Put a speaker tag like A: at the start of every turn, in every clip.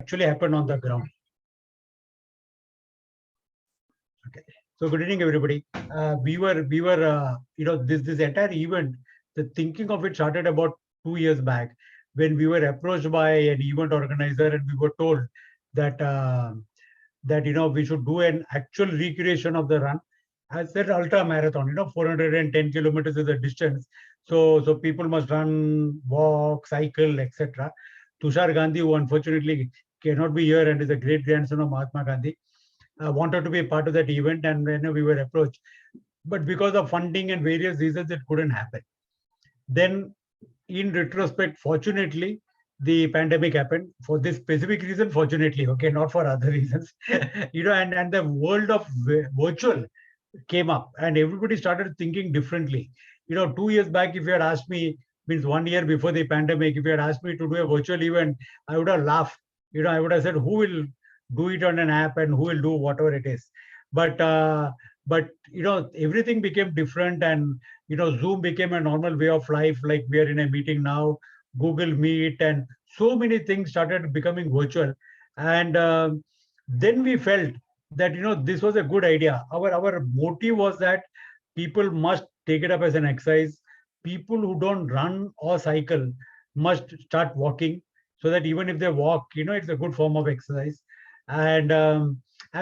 A: actually happened on the ground. Okay. So good evening, everybody. We were, this entire event, the thinking of it started about 2 years back when we were approached by an event organizer and we were told that we should do an actual recreation of the run as an ultra marathon. 410 kilometers is the distance. So people must run, walk, cycle, etc. Tushar Gandhi, who unfortunately cannot be here and is a great grandson of Mahatma Gandhi, wanted to be a part of that event, and we were approached. But because of funding and various reasons, it couldn't happen. Then, in retrospect, fortunately, the pandemic happened for this specific reason. Fortunately, okay, not for other reasons. And the world of virtual came up, and everybody started thinking differently. 2 years back, if you had asked me, means 1 year before the pandemic, if you had asked me to do a virtual event, I would have laughed. I would have said, who will do it on an app and who will do whatever it is? But everything became different, and Zoom became a normal way of life. Like we are in a meeting now, Google Meet, and so many things started becoming virtual. And then we felt that this was a good idea. Our motive was that people must take it up as an exercise. People who don't run or cycle must start walking, so that even if they walk, it's a good form of exercise. And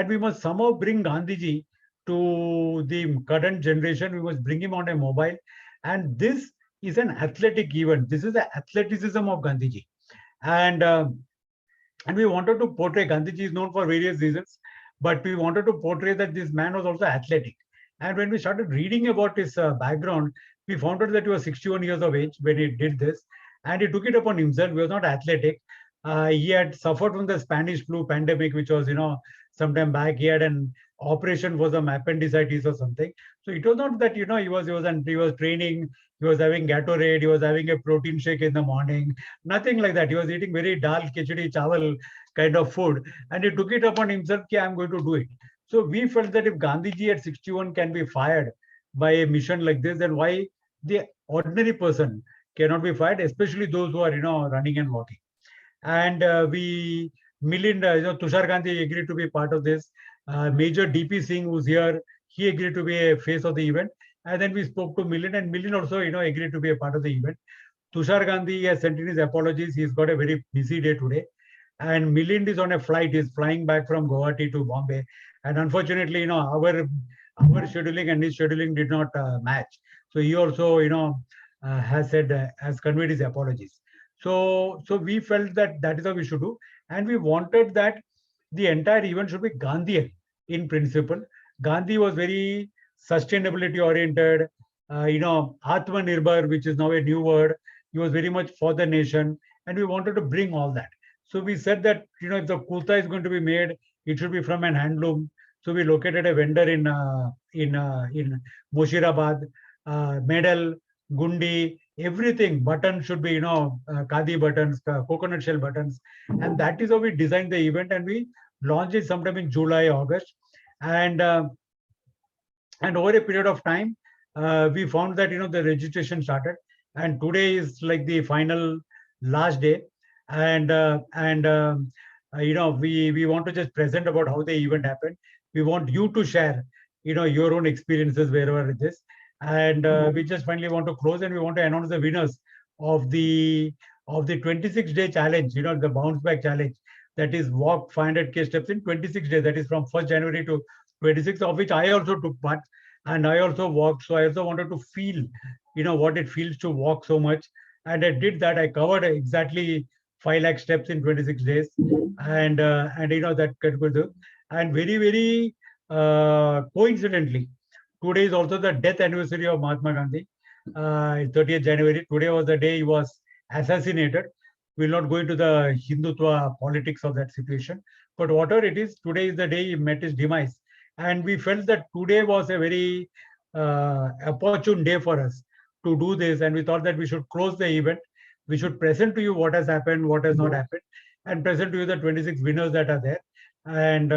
A: we must somehow bring Gandhiji to the current generation. We must bring him on a mobile, and this is an athletic event. This is the athleticism of Gandhiji. And we wanted to portray, Gandhiji is known for various reasons, but we wanted to portray that this man was also athletic. And when we started reading about his background, we found out that he was 61 years of age when he did this, and he took it upon himself. He was not athletic. He had suffered from the Spanish flu pandemic, which was, sometime back. He had an operation for some appendicitis or something. So it was not that, he was training, he was having Gatorade, he was having a protein shake in the morning, nothing like that. He was eating very dal, khichdi, chawal kind of food, and he took it upon himself, okay, I'm going to do it. So we felt that if Gandhiji at 61 can be fired by a mission like this, then why the ordinary person cannot be fired, especially those who are, running and walking. And Tushar Gandhi agreed to be part of this. Major DP Singh, who's here, he agreed to be a face of the event. And then we spoke to Milind, and Milind also, agreed to be a part of the event. Tushar Gandhi has sent in his apologies. He's got a very busy day today. And Milind is on a flight. He's flying back from Guwahati to Bombay. And unfortunately, our scheduling and his scheduling did not match. So he also, has conveyed his apologies. So we felt that that is how we should do. And we wanted that the entire event should be Gandhian in principle. Gandhi was very sustainability oriented, Atmanirbhar, which is now a new word. He was very much for the nation, and we wanted to bring all that. So we said that, if the kurta is going to be made, it should be from an handloom. So we located a vendor in Moshirabad, medal, gundi, everything. Buttons should be, khadi buttons, coconut shell buttons. And that is how we designed the event, and we launched it sometime in July, August. And over a period of time, we found that, the registration started. And today is like the final last day. And we want to just present about how the event happened. We want you to share, your own experiences wherever it is. And we just finally want to close, and we want to announce the winners of the 26-day challenge, the bounce back challenge. That is walk 500K steps in 26 days. That is from 1st January to 26th, of which I also took part, and I also walked. So I also wanted to feel, what it feels to walk so much. And I did that. I covered exactly 5 lakh steps in 26 days. And that could do. And very, very coincidentally, today is also the death anniversary of Mahatma Gandhi, 30th January. Today was the day he was assassinated. We'll not go into the Hindutva politics of that situation. But whatever it is, today is the day he met his demise. And we felt that today was a very opportune day for us to do this. And we thought that we should close the event. We should present to you what has happened, what has not happened, and present to you the 26 winners that are there. And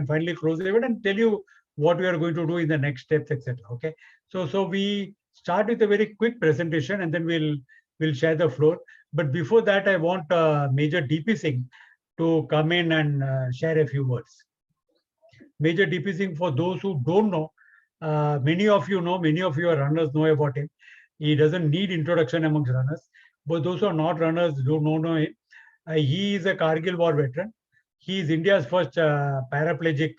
A: finally close the event and tell you what we are going to do in the next steps, etc. Okay. So we start with a very quick presentation, and then we'll share the floor. But before that, I want Major DP Singh to come in and share a few words. Major DP Singh, for those who don't know, many of you know, many of your runners know about him. He doesn't need introduction amongst runners, but those who are not runners don't know him. He is a Kargil war veteran. He is India's first paraplegic,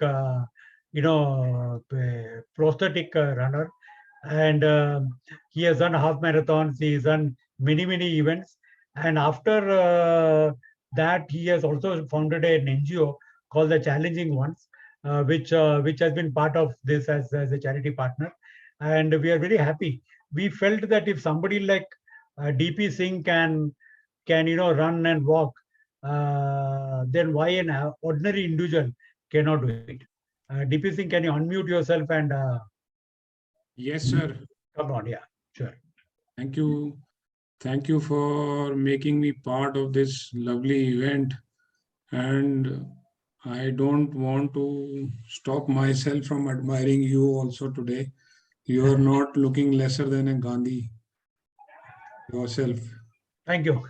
A: prosthetic runner, and he has done half marathons. He has done many events, and after that, he has also founded an NGO called the Challenging Ones, which has been part of this as a charity partner, and we are very happy. We felt that if somebody like DP Singh can run and walk, then why an ordinary individual cannot do it? DP Singh, can you unmute yourself and
B: yes, sir.
A: Come on, yeah, sure.
B: Thank you. Thank you for making me part of this lovely event. And I don't want to stop myself from admiring you also today. You are not looking lesser than a Gandhi yourself.
A: Thank you.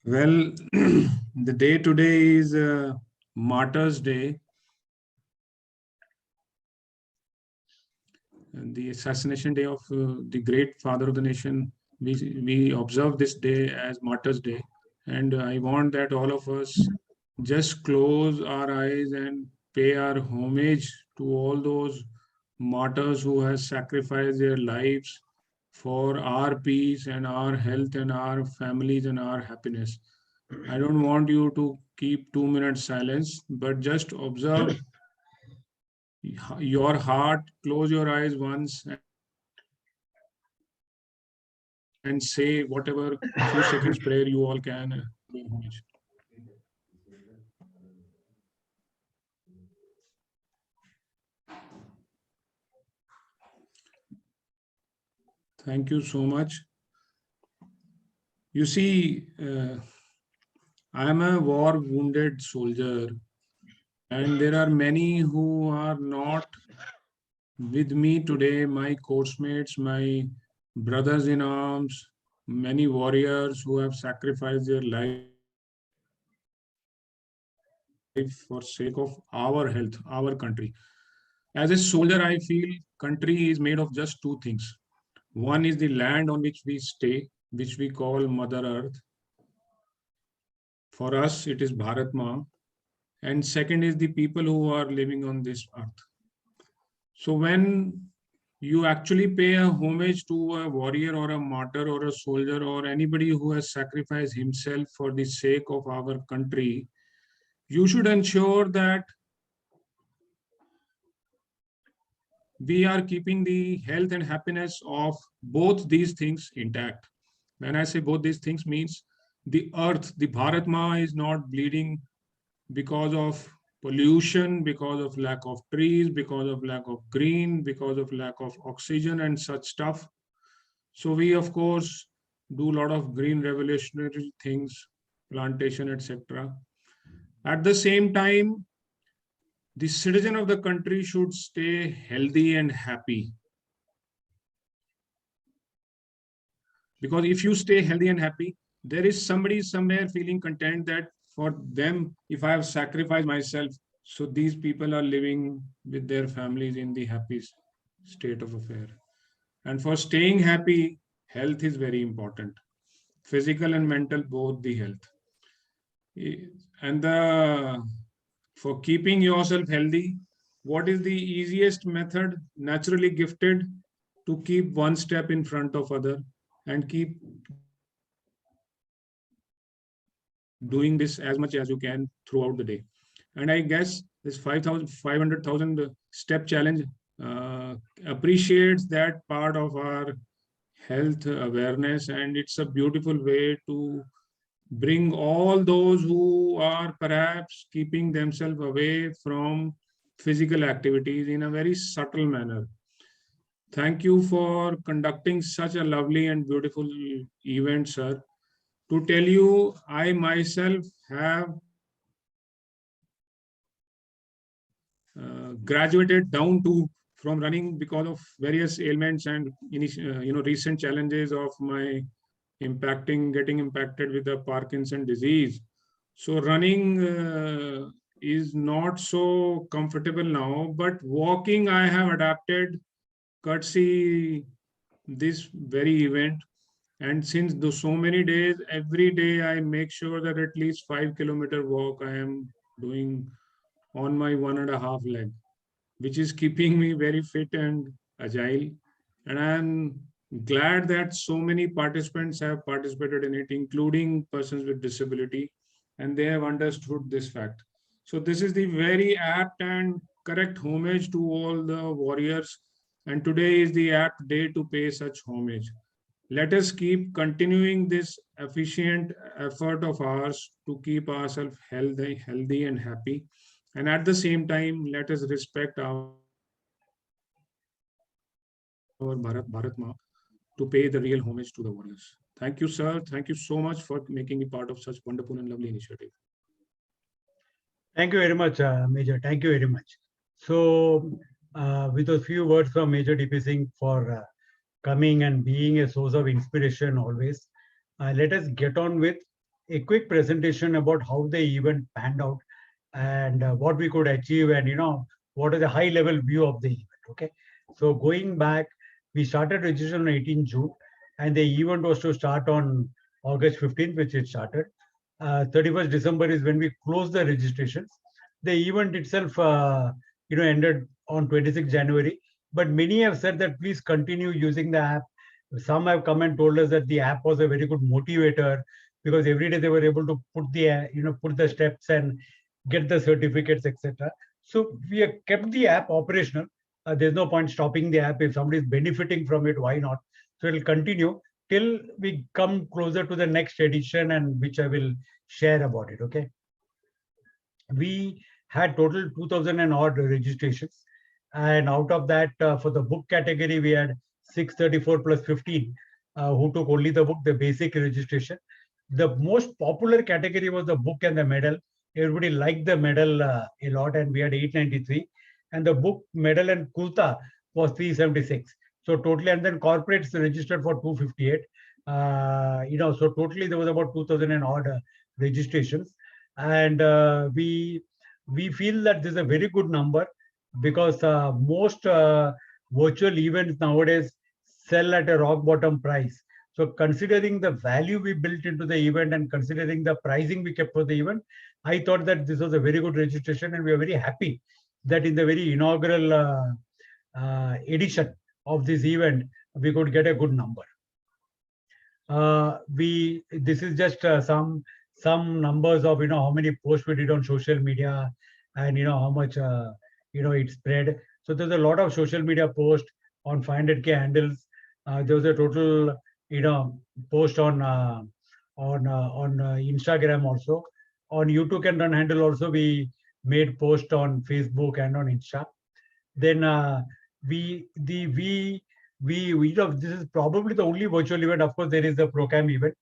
B: Well, the day today is Martyrs' Day. And the assassination day of the great father of the nation. We observe this day as Martyrs' Day. And I want that all of us just close our eyes and pay our homage to all those martyrs who have sacrificed their lives for our peace and our health and our families and our happiness. I don't want you to keep 2 minutes silence, but just observe your heart, close your eyes once and say whatever few seconds prayer you all can. Thank you so much. You see, I am a war wounded soldier, and there are many who are not with me today, my course-mates, my brothers in arms, many warriors who have sacrificed their life for sake of our health, our country. As a soldier, I feel country is made of just two things. One is the land on which we stay, which we call Mother Earth. For us, it is Bharatma. And second is the people who are living on this earth. So when you actually pay a homage to a warrior or a martyr or a soldier or anybody who has sacrificed himself for the sake of our country, you should ensure that we are keeping the health and happiness of both these things intact. When I say both these things means the earth, the Bharatma is not bleeding because of pollution, because of lack of trees, because of lack of green, because of lack of oxygen and such stuff. So we, of course, do a lot of green revolutionary things, plantation, etc. At the same time, the citizen of the country should stay healthy and happy. Because if you stay healthy and happy, there is somebody somewhere feeling content that for them, if I have sacrificed myself, so these people are living with their families in the happy state of affair. And for staying happy, health is very important. Physical and mental, both the health. And for keeping yourself healthy, what is the easiest method naturally gifted to keep one step in front of other and keep doing this as much as you can throughout the day. And I guess this 500,000 step challenge appreciates that part of our health awareness, and it's a beautiful way to bring all those who are perhaps keeping themselves away from physical activities in a very subtle manner. Thank you for conducting such a lovely and beautiful event, sir. To tell you, I myself have graduated down to from running because of various ailments and recent challenges of my getting impacted with the Parkinson disease. So running is not so comfortable now, but walking I have adapted courtesy this very event. And since so many days, every day I make sure that at least 5 kilometer walk I am doing on my 1.5 leg, which is keeping me very fit and agile. And I'm glad that so many participants have participated in it, including persons with disability, and they have understood this fact. So this is the very apt and correct homage to all the warriors. And today is the apt day to pay such homage. Let us keep continuing this efficient effort of ours to keep ourselves healthy and happy. And at the same time, let us respect our Bharat to pay the real homage to the warriors. Thank you, sir. Thank you so much for making me part of such wonderful and lovely initiative.
A: Thank you very much, Major. Thank you very much. So, with a few words from Major DP Singh for coming and being a source of inspiration always, let us get on with a quick presentation about how the event panned out and what we could achieve, and what is the high level view of the event. Okay, so going back, we started registration on 18 June, and the event was to start on August 15th, which it started. 31st December is when we closed the registrations. The event itself, ended on 26th January. But many have said that please continue using the app. Some have come and told us that the app was a very good motivator because every day they were able to put the steps and get the certificates, etc. So we have kept the app operational. There's no point stopping the app. If somebody is benefiting from it, why not? So it will continue till we come closer to the next edition, and which I will share about it. Okay. We had total 2,000 and odd registrations. And out of that, for the book category, we had 634 plus 15 who took only the book, the basic registration. The most popular category was the book and the medal. Everybody liked the medal a lot, and we had 893. And the book, medal, and Kurta was 376. So totally, and then corporates registered for 258. So totally there was about 2,000 and odd registrations. And we feel that this is a very good number because most virtual events nowadays sell at a rock bottom price. So considering the value we built into the event and considering the pricing we kept for the event, I thought that this was a very good registration, and we are very happy that in the very inaugural edition of this event, we could get a good number. This is just some numbers of how many posts we did on social media, and how much it spread. So there's a lot of social media posts on 500k handles. There was a total post on Instagram also. On YouTooCanRun handle also we made post on Facebook and on Insta. Then this is probably the only virtual event. Of course, there is the Procam event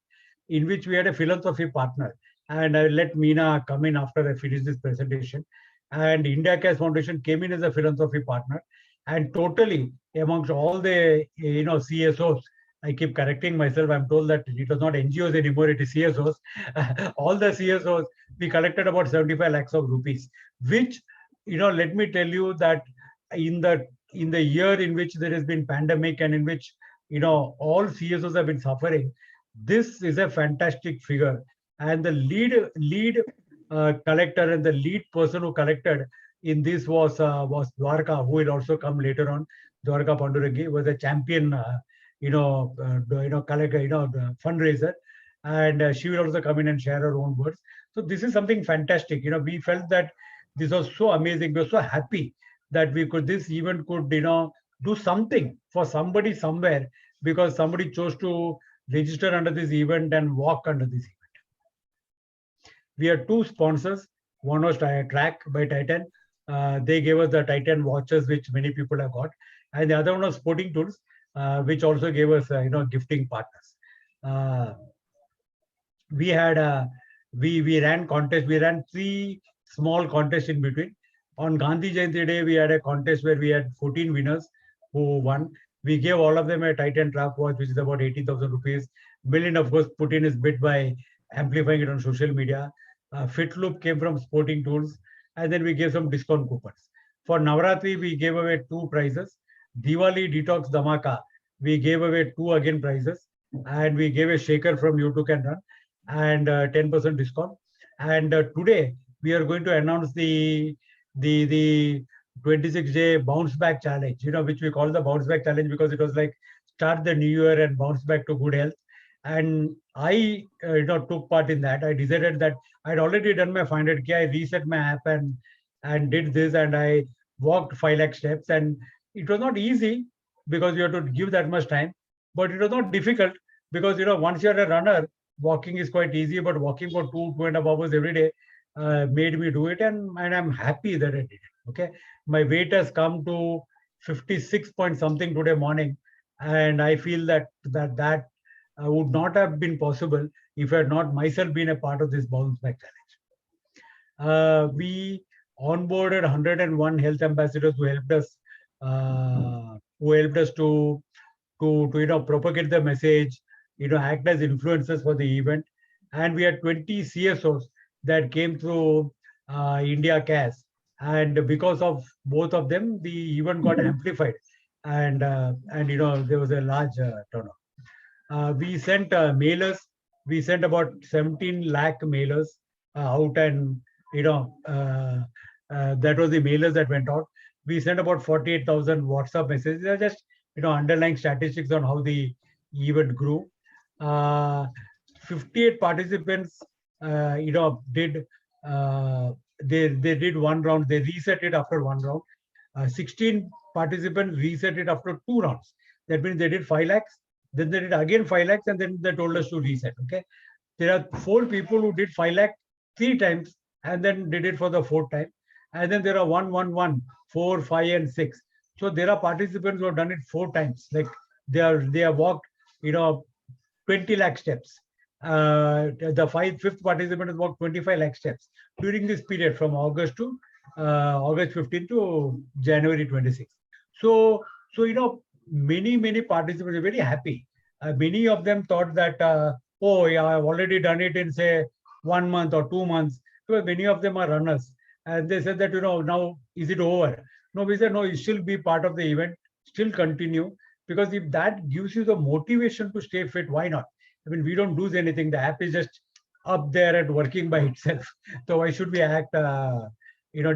A: in which we had a philanthropy partner, and I'll let Meena come in after I finish this presentation. And India Cares Foundation came in as a philanthropy partner, and totally amongst all the CSOs, I keep correcting myself. I'm told that it was not NGOs anymore; it is CSOs. All the CSOs, we collected about 75 lakhs of rupees. Which, let me tell you that in the year in which there has been pandemic and in which all CSOs have been suffering, this is a fantastic figure. And the lead collector and the lead person who collected in this was Dwarka, who will also come later on. Dwaraka Pandurangi was a champion, collector, the fundraiser, and she will also come in and share her own words. So this is something fantastic. We felt that this was so amazing. We were so happy that this event could, do something for somebody somewhere, because somebody chose to register under this event and walk under this event. We had two sponsors. One was Track by Titan. They gave us the Titan watches, which many people have got, and the other one was Sporting Tools, which also gave us gifting partners. We had we ran contests. We ran 3 small contests in between. On Gandhi Jayanti Day, we had a contest where we had 14 winners who won. We gave all of them a Titan Track watch, which is about 80,000 rupees. Million, of course, put in his bit by amplifying it on social media. Fitloop came from Sporting Tools, and then we gave some discount coupons. For Navratri, we gave away 2 prizes. Diwali Detox Dhamaka, we gave away 2 again prizes, and we gave a shaker from YouTooCanRun and 10% discount. And today we are going to announce the 26-day bounce back challenge, which we call the bounce back challenge because it was like start the new year and bounce back to good health. And I took part in that. I decided that I'd already done my 500k. I reset my app and did this, and I walked 5 lakh steps. And it was not easy because you have to give that much time, but it was not difficult because once you're a runner, walking is quite easy. But walking for 2.5 hours every day made me do it, and I'm happy that I did it. Okay, my weight has come to 56 point something today morning, and I feel that would not have been possible if I had not myself been a part of this bounce back challenge. We onboarded 101 health ambassadors who helped us to propagate the message, act as influencers for the event. And we had 20 CSOs that came through India CAS, and because of both of them, the event got amplified, and there was a large turnout. We sent mailers. We sent about 17 lakh mailers out, and that was the mailers that went out. We sent about 48,000 WhatsApp messages. These are just underlying statistics on how the event grew. 58 participants, did they did one round. They reset it after one round. 16 participants reset it after 2 rounds. That means they did 5 lakhs. Then they did again 5 lakhs, and then they told us to reset. Okay, there are 4 people who did 5 lakh 3 times and then did it for the 4th time, and then there are 1, 1, 1, 4, 5, and 6. So there are participants who have done it 4 times. Like they have walked 20 lakh steps. The 5th participant has walked 25 lakh steps during this period from August 15 to January 26. So many participants are very happy. Many of them thought that, oh yeah, I've already done it in say 1 month or 2 months, because many of them are runners, and they said that now is it over? No, we said no, you still be part of the event, still continue, because if that gives you the motivation to stay fit, why not? I mean, we don't lose anything. The app is just up there and working by itself. So why should we act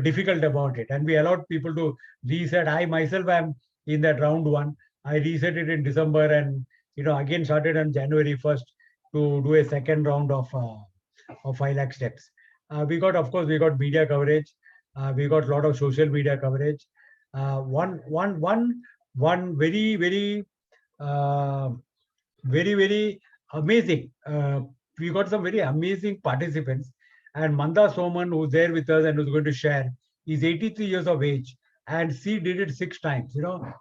A: difficult about it? And we allowed people to reset. I myself am in that round 1. I reset it in December, and again started on January 1st to do a second round of 5 lakh steps. We got media coverage. We got a lot of social media coverage. One very amazing. We got some very amazing participants. And Manda Soman, who's there with us and who's going to share, is 83 years of age, and she did it 6 times.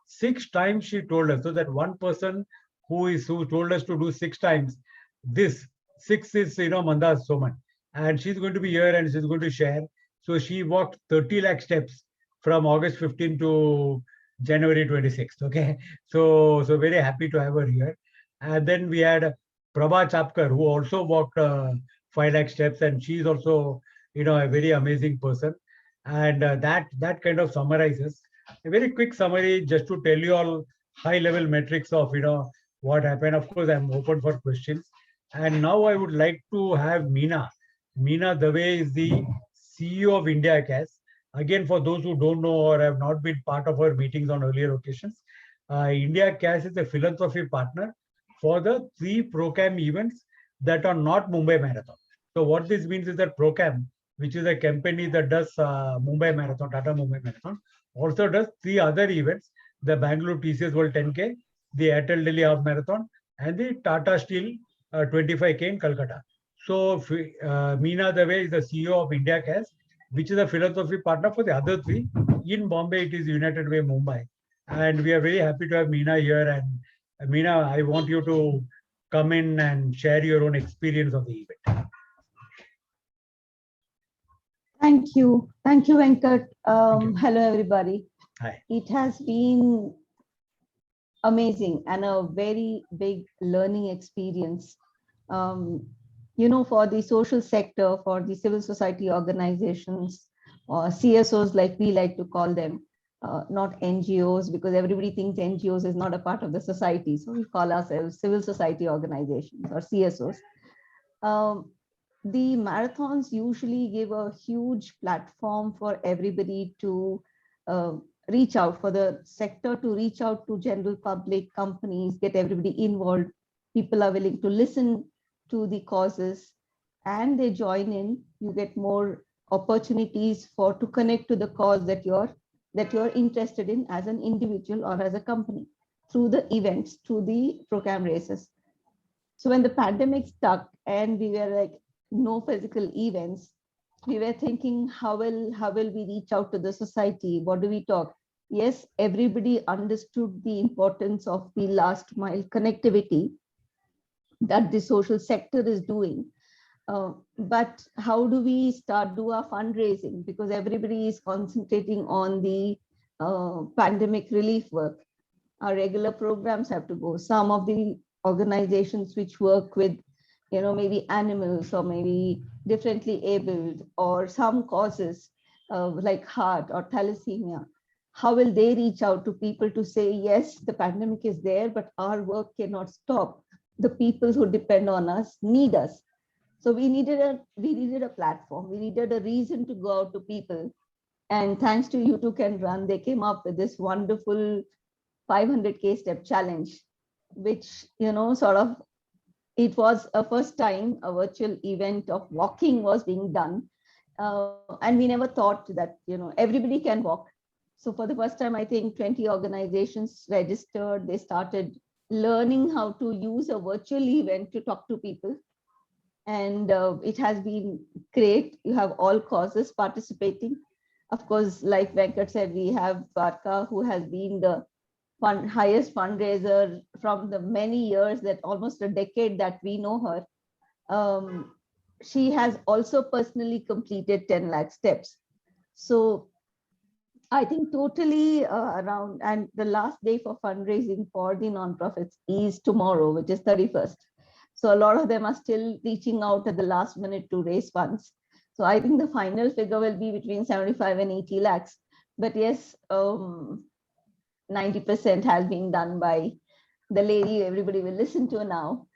A: 6 times she told us. So that one person who told us to do 6 times, this 6 is Manda Soman, and she's going to be here and she's going to share. So she walked 30 lakh steps from August 15 to January 26th. Okay, so very happy to have her here. And then we had Prabha Chapkar, who also walked 5 lakh steps, and she's also a very amazing person. And that kind of summarizes a very quick summary, just to tell you all high level metrics of what happened. Of course, I'm open for questions. And now I would like to have Meena Dave is the CEO of India CAS. Again, for those who don't know or have not been part of our meetings on earlier occasions, India CAS is a philanthropy partner for the 3 ProCam events that are not Mumbai Marathon. So what this means is that ProCam, which is a company that does Mumbai Marathon, Tata Mumbai Marathon, also does 3 other events: the Bangalore TCS World 10K, the Airtel Delhi Half Marathon, and the Tata Steel 25K in Calcutta. So Meena Dave is the CEO of India CAS, which is a philanthropy partner for the other 3. In Bombay, it is United Way Mumbai. And we are very happy to have Meena here. And Meena, I want you to come in and share your own experience of the event.
C: Thank you, Venkat. Hello, everybody.
A: Hi.
C: It has been amazing and a very big learning experience For the social sector, for the civil society organizations, or CSOs, like we like to call them, not NGOs, because everybody thinks NGOs is not a part of the society. So we call ourselves civil society organizations or CSOs. The marathons usually give a huge platform for everybody to reach out, for the sector to reach out to general public, companies, get everybody involved. People are willing to listen to the causes and they join in. You get more opportunities to connect to the cause that you're interested in as an individual or as a company through the events, through the program races. So when the pandemic stuck and we were like, no physical events, we were thinking, how will we reach out to the society? What do we talk? Yes, everybody understood the importance of the last mile connectivity that the social sector is doing. But how do we do our fundraising? Because everybody is concentrating on the pandemic relief work. Our regular programs have to go. Some of the organizations which work with, maybe animals or maybe differently abled or some causes like heart or thalassemia, how will they reach out to people to say, yes, the pandemic is there, but our work cannot stop. The people who depend on us need us. So we needed a platform. We needed a reason to go out to people. And thanks to YouTooCanRun, they came up with this wonderful 500K step challenge, which, it was a first time a virtual event of walking was being done. And we never thought that, everybody can walk. So for the first time, I think 20 organizations registered. They started learning how to use a virtual event to talk to people. And it has been great. You have all causes participating. Of course, like Venkat said, we have Dwarka, who has been the highest fundraiser from the many years, that almost a decade that we know her. She has also personally completed 10 lakh steps. So I think totally around, and the last day for fundraising for the nonprofits is tomorrow, which is 31st. So a lot of them are still reaching out at the last minute to raise funds. So I think the final figure will be between 75 and 80 lakhs. But yes, 90% has been done by the lady everybody will listen to now.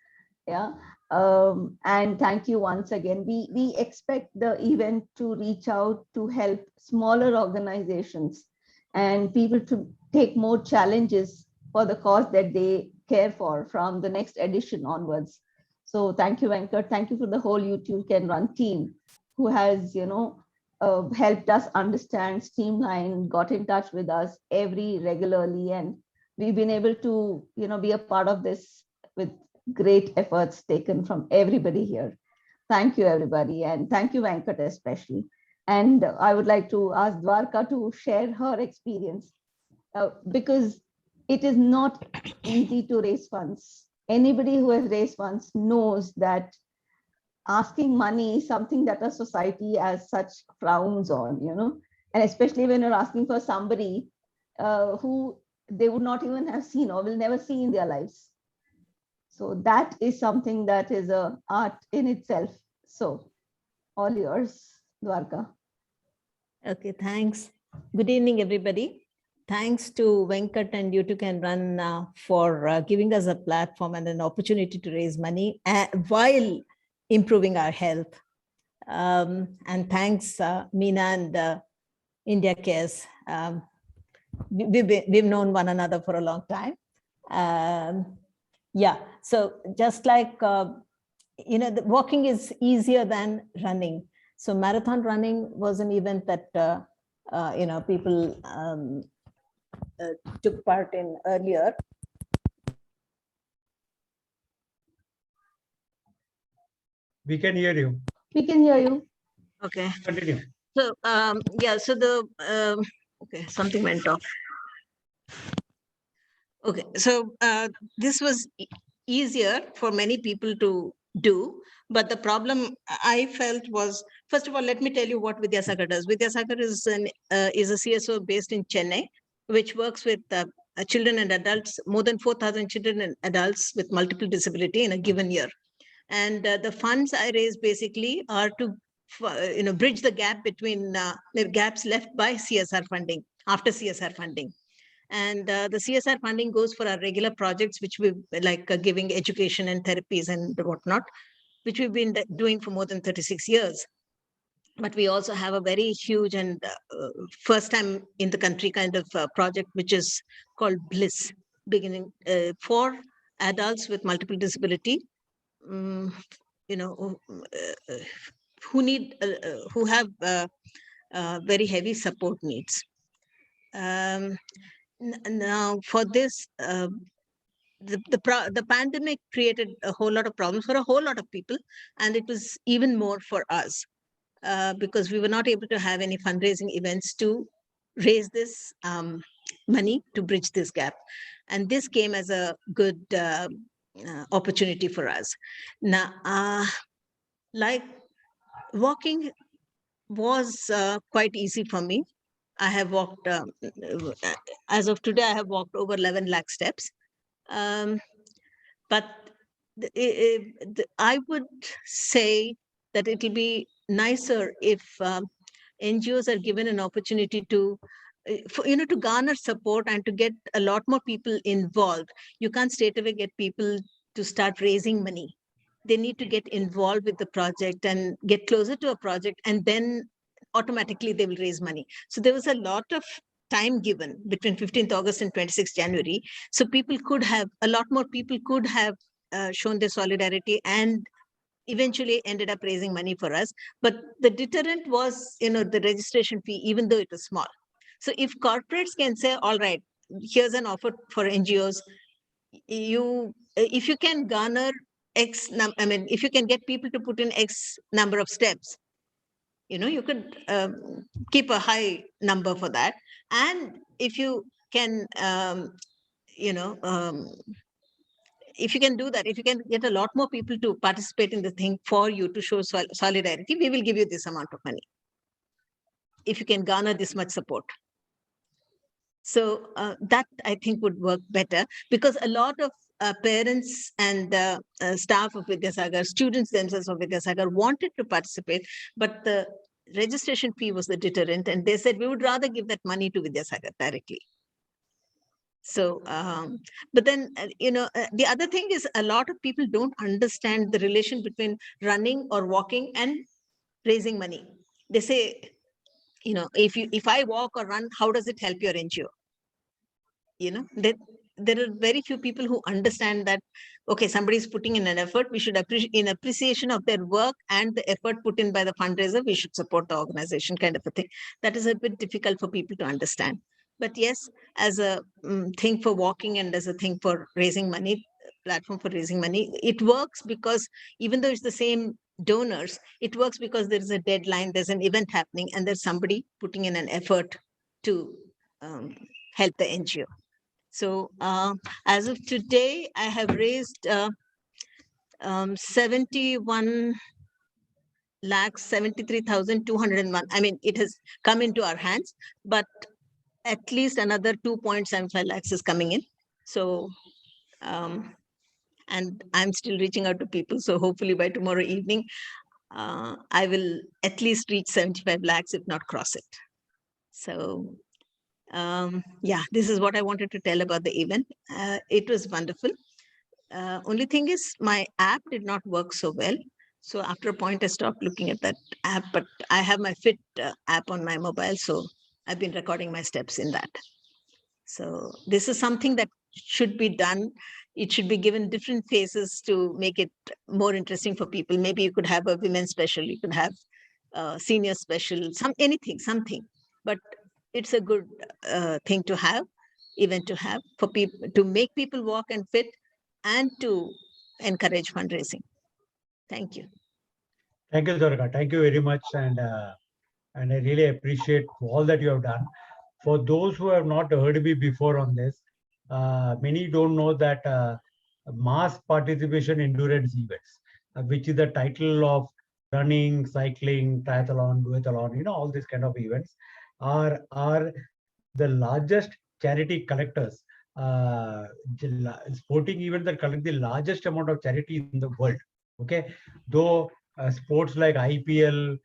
C: Yeah. And thank you once again. We expect the event to reach out to help smaller organizations and people to take more challenges for the cause that they care for from the next edition onwards. So thank you, Venkat. Thank you for the whole YouTooCanRun team who has, helped us understand, streamline, got in touch with us regularly. And we've been able to, be a part of this with great efforts taken from everybody here. Thank you, everybody. And thank you, Venkat, especially. And I would like to ask Dwarka to share her experience because it is not easy to raise funds. Anybody who has raised funds knows that asking money is something that a society as such frowns on, and especially when you're asking for somebody who they would not even have seen or will never see in their lives. So that is something that is an art in itself. So all yours, Dwarka.
D: Okay, thanks. Good evening, everybody. Thanks to Venkat and YouTooCanRun for giving us a platform and an opportunity to raise money while improving our health. And thanks, Meena and India Cares. We've known one another for a long time. Yeah, so just like, the walking is easier than running. So marathon running was an event that, people took part in earlier.
A: We can hear you.
C: We can hear you.
D: Okay.
A: Continue.
D: So, yeah, so okay, something went off. Okay, so this was easier for many people to do, but the problem I felt was, first of all, let me tell you what Vidyasagar does. Vidyasagar is a CSO based in Chennai, which works with children and adults, more than 4,000 children and adults with multiple disability in a given year. And the funds I raise basically are to bridge the gap between the gaps left by CSR funding, after CSR funding. And the CSR funding goes for our regular projects, which we like giving education and therapies and whatnot, which we've been doing for more than 36 years. But we also have a very huge and first time in the country kind of project, which is called Bliss, beginning for adults with multiple disability, who need, who have very heavy support needs. Now, for this, the pandemic created a whole lot of problems for a whole lot of people, and it was even more for us because we were not able to have any fundraising events to raise this money to bridge this gap. And this came as a good opportunity for us. Now, like walking was quite easy for me. I have walked, as of today, I have walked over 11 lakh steps. But I would say that it will be nicer if NGOs are given an opportunity to, to garner support and to get a lot more people involved. You can't straight away get people to start raising money. They need to get involved with the project and get closer to a project, and then automatically they will raise money. So there was a lot of time given between 15th August and 26th January. So people could have, a lot more people could have shown their solidarity and eventually ended up raising money for us. But the deterrent was, the registration fee, even though it was small. So if corporates can say, all right, here's an offer for NGOs, if you can garner X, if you can get people to put in X number of steps, you could keep a high number for that. And if you can, if you can do that, if you can get a lot more people to participate in the thing for you to show solidarity, we will give you this amount of money. If you can garner this much support. So that I think would work better, because a lot of parents and staff of Vidyasagar, students themselves of Vidyasagar wanted to participate, but the registration fee was the deterrent, and they said we would rather give that money to Vidyasagar directly. So, but then, the other thing is a lot of people don't understand the relation between running or walking and raising money. They say, if I walk or run, how does it help your NGO? There are very few people who understand that, okay, somebody's putting in an effort, we should appreciate, in appreciation of their work and the effort put in by the fundraiser, we should support the organization, kind of a thing. That is a bit difficult for people to understand. But yes, as a thing for walking and as a thing for raising money, platform for raising money, it works because even though it's the same donors, it works because there is a deadline, there's an event happening, and there's somebody putting in an effort to help the NGO. So as of today, I have raised 71,73,201. I mean, it has come into our hands, but at least another 2.75 lakhs is coming in. So, and I'm still reaching out to people. So hopefully by tomorrow evening, I will at least reach 75 lakhs, if not cross it. So yeah, this is what I wanted to tell about the event. It was wonderful. Only thing is my app did not work so well. So after a point, I stopped looking at that app, but I have my Fit app on my mobile. So I've been recording my steps in that. So this is something that should be done. It should be given different phases to make it more interesting for people. Maybe you could have a women's special, you could have a senior special, something. But it's a good thing to have, event to have, for people to make people walk and fit and to encourage fundraising. Thank you.
A: Thank you, Dwarka. Thank you very much. And I really appreciate all that you have done. For those who have not heard me before on this, many don't know that mass participation endurance events, which is the title of running, cycling, triathlon, duathlon, all these kind of events are the largest charity collectors. Sporting events that collect the largest amount of charity in the world. Okay, though sports like IPL,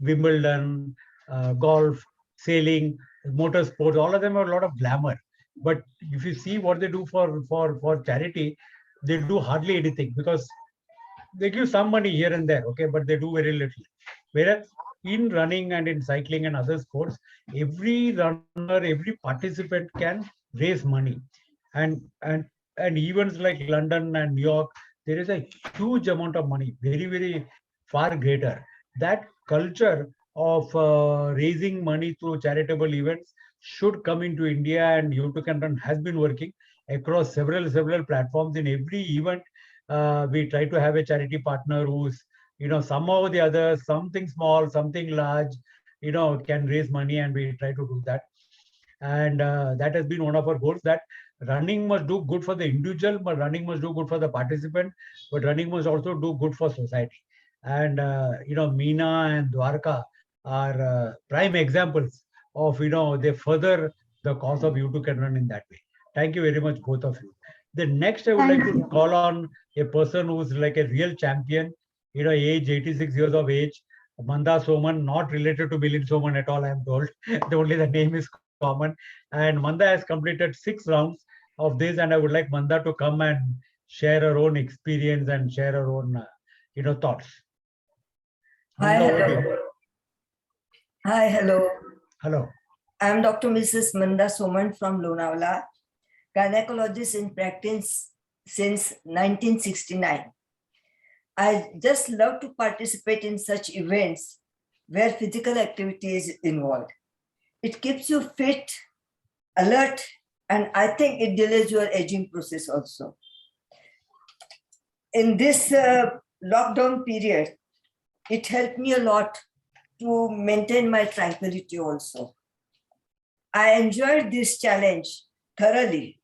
A: Wimbledon, golf, sailing, motorsports, all of them have a lot of glamour. But if you see what they do for charity, they do hardly anything, because they give some money here and there, okay, but they do very little. Whereas in running and in cycling and other sports, every runner, every participant can raise money. And and and events like London and New York, there is a huge amount of money, very far greater. That culture of raising money through charitable events should come into India, and YouTooCanRun has been working across several platforms. In every event, we try to have a charity partner who's, somehow or the other, something small, something large, can raise money, and we try to do that. And that has been one of our goals, that running must do good for the individual, but running must do good for the participant, but running must also do good for society. And Meena and Dwarka are prime examples of, they further the cause of YouTooCanRun in that way. Thank you very much, both of you. The next, I would like
C: Thank
A: to
C: you.
A: call on a person who's like a real champion, age 86 years of age, Manda Soman, not related to Milind Soman at all, I am told. Only the name is common. And Manda has completed 6 rounds of this, and I would like Manda to come and share her own experience and share her own, thoughts.
E: Hi,
A: Manda, over to
E: hello.
A: you.
E: Hi, hello.
A: Hello.
E: I am Dr. Mrs. Manda Soman from Lonavala, gynecologist in practice since 1969. I just love to participate in such events where physical activity is involved. It keeps you fit, alert, and I think it delays your aging process also. In this lockdown period, it helped me a lot to maintain my tranquility also. I enjoyed this challenge thoroughly.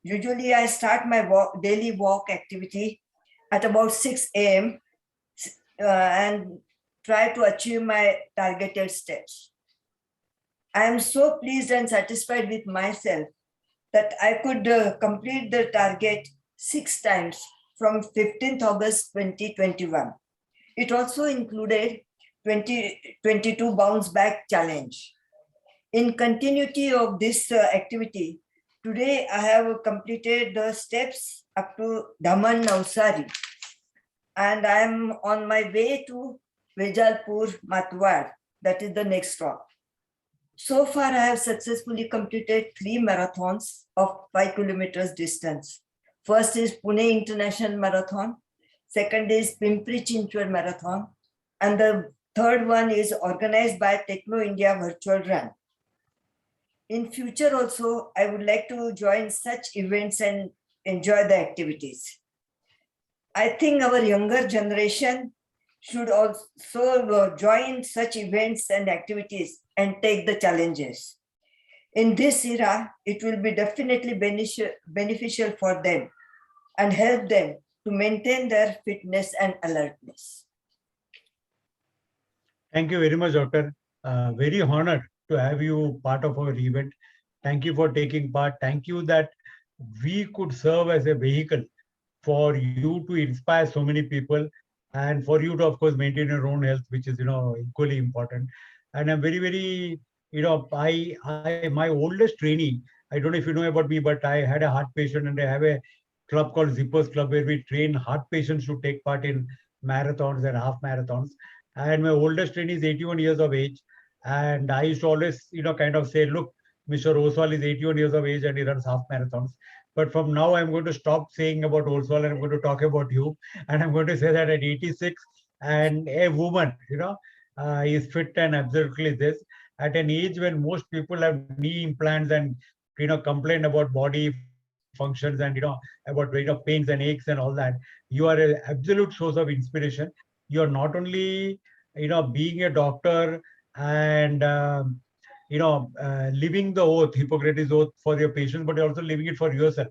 E: Usually I start my daily walk activity at about 6 a.m. And try to achieve my targeted steps. I am so pleased and satisfied with myself that I could complete the target 6 times from 15th August 2021. It also included 2022 bounce back challenge. In continuity of this activity, today I have completed the steps up to Daman Navsari, and I am on my way to Vejalpur Matwar, that is the next stop. So far, I have successfully completed 3 marathons of 5 kilometers distance. First is Pune International Marathon, second is Pimpri Chinchwad Marathon, and the third one is organized by Techno India Virtual Run. In future also, I would like to join such events and enjoy the activities. I think our younger generation should also join such events and activities and take the challenges. In this era, it will be definitely beneficial for them and help them to maintain their fitness and alertness.
A: Thank you very much, Doctor. Very honored to have you part of our event. Thank you for taking part. Thank you that we could serve as a vehicle for you to inspire so many people, and for you to, of course, maintain your own health, which is, equally important. And I'm very, my oldest trainee, I don't know if you know about me, but I had a heart patient, and I have a club called Zippers Club, where we train heart patients to take part in marathons and half marathons. And my oldest trainee is 81 years of age. And I used to always, kind of say, look, Mr. Oswal is 81 years of age and he runs half marathons. But from now, I'm going to stop saying about Oswal, and I'm going to talk about you. And I'm going to say that at 86, and a woman, is fit and absolutely this, at an age when most people have knee implants and, complain about body functions and, about, pains and aches and all that. You are an absolute source of inspiration. You are not only, being a doctor and, living the oath, Hippocrates oath for your patients, but you're also living it for yourself.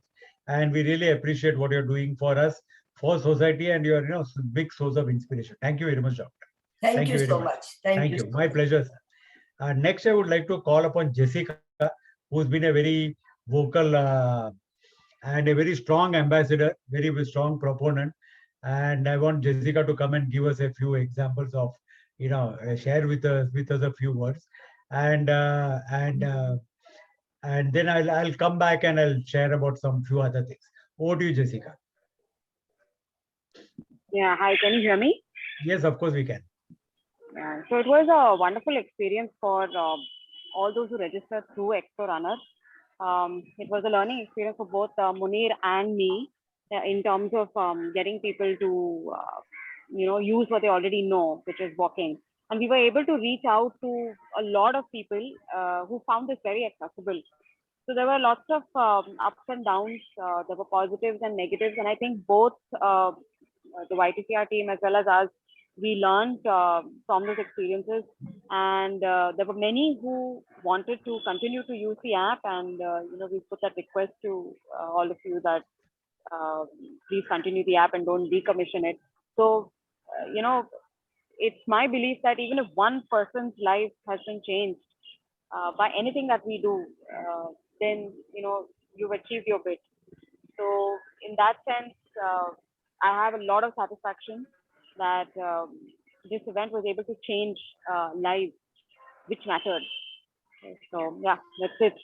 A: And we really appreciate what you're doing for us, for society, and you're, big source of inspiration. Thank you very much, Doctor.
E: Thank you
A: very
E: so much. Thank you.
A: My pleasure, sir. Next, I would like to call upon Jessica, who's been a very vocal and a very strong ambassador, very strong proponent. And I want Jessica to come and give us a few examples of, share with us a few words, and then I'll come back and I'll share about some few other things. Over to you, Jessica.
F: Yeah, hi, can you hear me?
A: Yes, of course we can.
F: Yeah, so it was a wonderful experience for all those who registered through Expo Runner. It was a learning experience for both Munir and me in terms of getting people to, use what they already know, which is walking. And we were able to reach out to a lot of people who found this very accessible. So there were lots of ups and downs. There were positives and negatives. And I think both the YTCR team as well as us, we learned from those experiences. And there were many who wanted to continue to use the app. And, we put that request to all of you that please continue the app and don't decommission it. So, it's my belief that even if one person's life has been changed by anything that we do, then, you've achieved your bit. So in that sense, I have a lot of satisfaction that this event was able to change lives, which mattered. So yeah, that's it.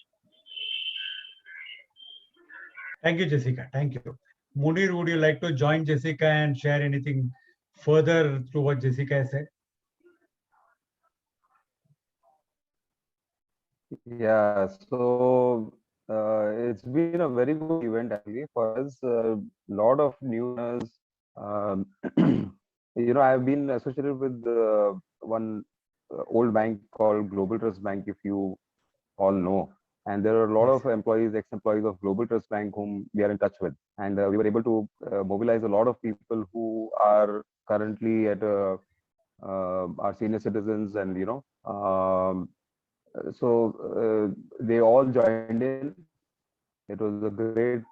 A: Thank you, Jessica. Thank you. Munir, would you like to join Jessica and share anything further to what Jessica has said?
G: Yeah, so it's been a very good event actually for us. A lot of newness. Um, I've been associated with one old bank called Global Trust Bank, if you all know. And there are a lot
A: Yes.
G: of employees, ex-employees of Global Trust Bank whom we are in touch with. And we were able to mobilize a lot of people who are currently at our senior citizens and, so they all joined in. It was a great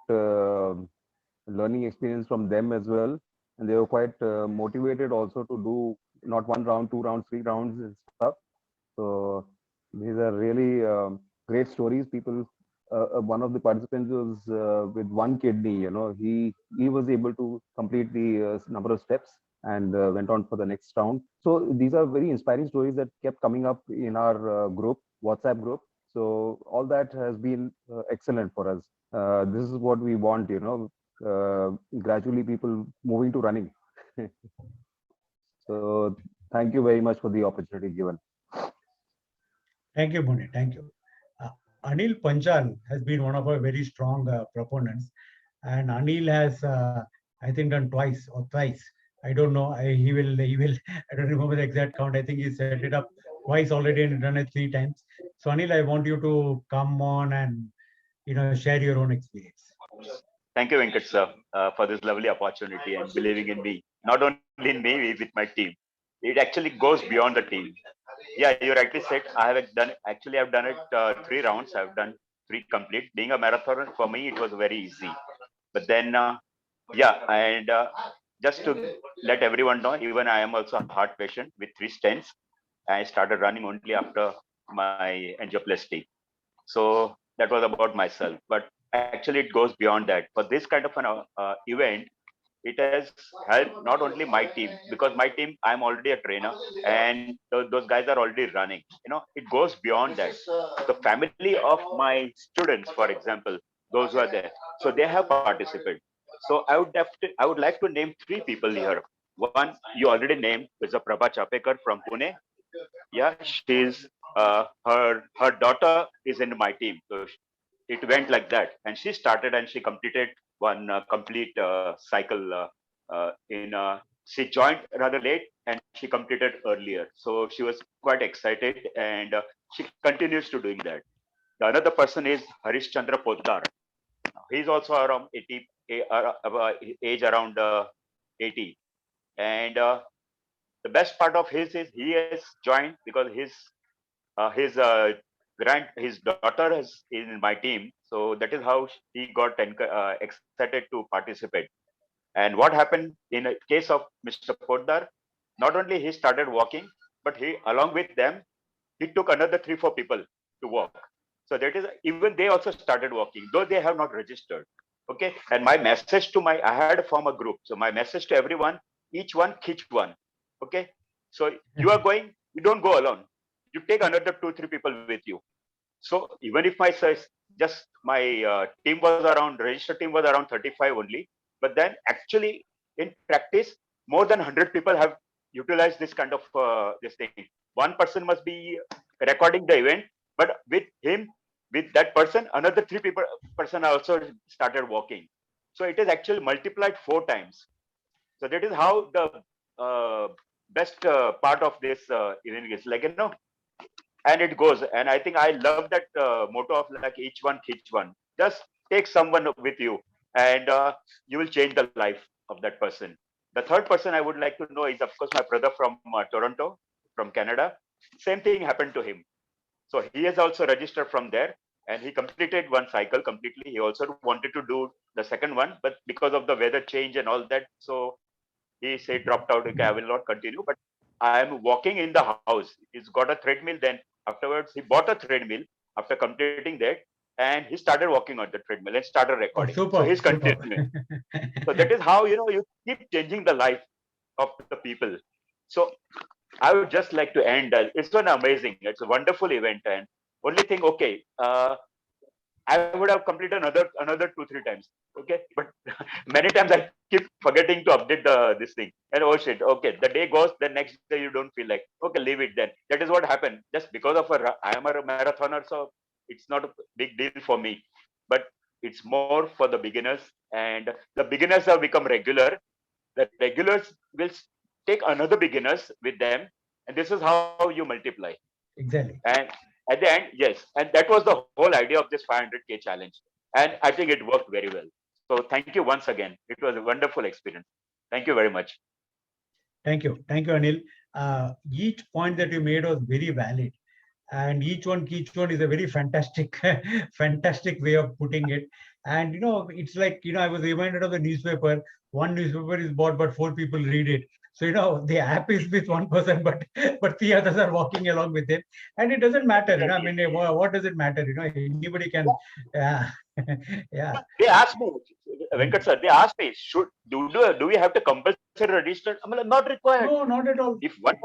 G: learning experience from them as well, and they were quite motivated also to do not 1 round, 2 rounds, 3 rounds and stuff. So these are really great stories. People, one of the participants was with one kidney. He was able to complete the number of steps and went on for the next round. So these are very inspiring stories that kept coming up in our group, WhatsApp group. So all that has been excellent for us. This is what we want, gradually people moving to running. So thank you very much for the opportunity given.
A: Thank you, Munir. Thank you. Anil Panchal has been one of our very strong proponents, and Anil has, I think, done twice or thrice. I don't know. He will. I don't remember the exact count. I think he set it up twice already and done it 3 times. So Anil, I want you to come on and share your own experience.
H: Thank you, Venkat sir, for this lovely opportunity and believing in me. Not only in me, with my team. It actually goes beyond the team. Yeah, you rightly said. I've done it 3 rounds. I've done 3 complete. Being a marathoner for me, it was very easy. But then, and just to let everyone know, even I am also a heart patient with 3 stents. I started running only after my angioplasty. So that was about myself. But actually, it goes beyond that. For this kind of an event, it has helped not only my team, because my team, I'm already a trainer and those guys are already running. It goes beyond that. The family of my students, for example, those who are there, so they have participated. So I would like to name 3 people here. One you already named is a Prabha Chapekar from Pune. Yeah, she's her daughter is in my team. So it went like that, and she started and she completed one complete cycle she joined rather late and she completed earlier, so she was quite excited, and she continues to doing that. The another person is Harish Chandra Poddar. He's also around 80, age around 80, and the best part of his is he has joined because his daughter is in my team, so that is how he got excited to participate. And what happened in a case of Mr. Poddar, not only he started walking, but he along with them he took another 3-4 people to walk. So that is, even they also started walking, though they have not registered. Okay. And my message to I had to form a group. So my message to everyone, each one, each one. Okay. So you are going, you don't go alone. You take another 2-3 people with you. So even if my size, just my team was around, registered team was around 35 only, but then actually in practice, more than 100 people have utilized this kind of this thing. One person must be recording the event, but with him, with that person, another 3 people person also started walking. So it is actually multiplied 4 times. So that is how the best part of this event is, like, and it goes. And I think I love that motto of like each one, just take someone with you, and you will change the life of that person. The third person I would like to know is, of course, my brother from Toronto, from Canada. Same thing happened to him. So he has also registered from there, and he completed one cycle completely. He also wanted to do the second one, but because of the weather change and all that, so he said dropped out. Okay, I will not continue, but I am walking in the house. He's got a treadmill. Then afterwards, he bought a treadmill after completing that, and he started walking on the treadmill and started
A: Oh,
H: recording.
A: super,
H: So he's
A: super.
H: continuing. So that is how you keep changing the life of the people. So I would just like to end. It's been amazing. It's a wonderful event, and only thing, okay, I would have completed another 2-3 times. Okay, but many times I keep forgetting to update this thing. And oh shit, okay, the day goes, the next day you don't feel like, okay, leave it then. That is what happened. Just because of I am a marathoner, so it's not a big deal for me. But it's more for the beginners, and the beginners have become regular. The regulars will take another beginners with them, and this is how you multiply.
A: Exactly.
H: And at the end, yes, and that was the whole idea of this 500K challenge. And I think it worked very well. So thank you once again. It was a wonderful experience. Thank you very much.
A: Thank you, Anil. Each point that you made was very valid, and each one is a very fantastic, fantastic way of putting it. And it's like I was reminded of the newspaper. One newspaper is bought, but 4 people read it. So the app is with one person, but 3 others are walking along with it, and it doesn't matter. I mean, what does it matter? Anybody can. Yeah, yeah.
H: They asked me, Venkat sir, they asked me, do we have to compulsory register? I'm like, not required.
A: No, not at all.
H: If one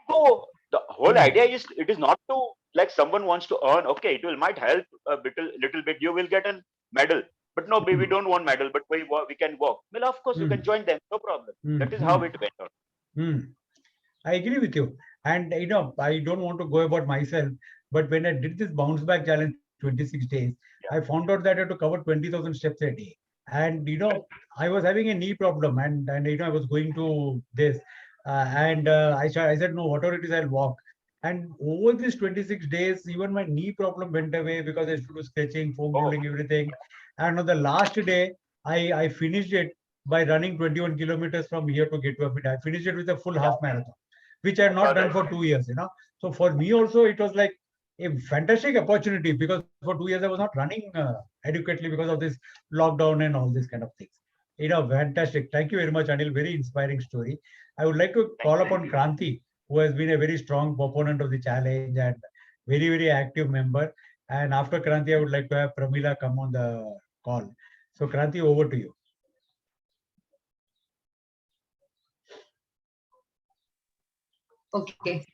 H: go, the whole idea is, it is not to, like, someone wants to earn. Okay, it will might help a little bit. You will get a medal, but no, we don't want medal, but we can walk. Well, of course, you can join them, no problem. That is how it went on.
A: I agree with you. And I don't want to go about myself, but when I did this bounce back challenge 26 days, I found out that I had to cover 20,000 steps a day. And I was having a knee problem, and I was going to this, and I said, no, whatever it is, I'll walk. And over these 26 days, even my knee problem went away because I used to do stretching, foam rolling, everything. And on the last day, I finished it by running 21 kilometers from here to Gateway. I finished it with a full half marathon, which I had not done for 2 years. So for me also, it was like a fantastic opportunity, because for 2 years I was not running adequately because of this lockdown and all these kind of things. Fantastic. Thank you very much, Anil. Very inspiring story. I would like to call upon Kranti, who has been a very strong proponent of the challenge and very, very active member. And after Kranti, I would like to have Pramila come on the call. So Kranti, over to you.
I: Okay.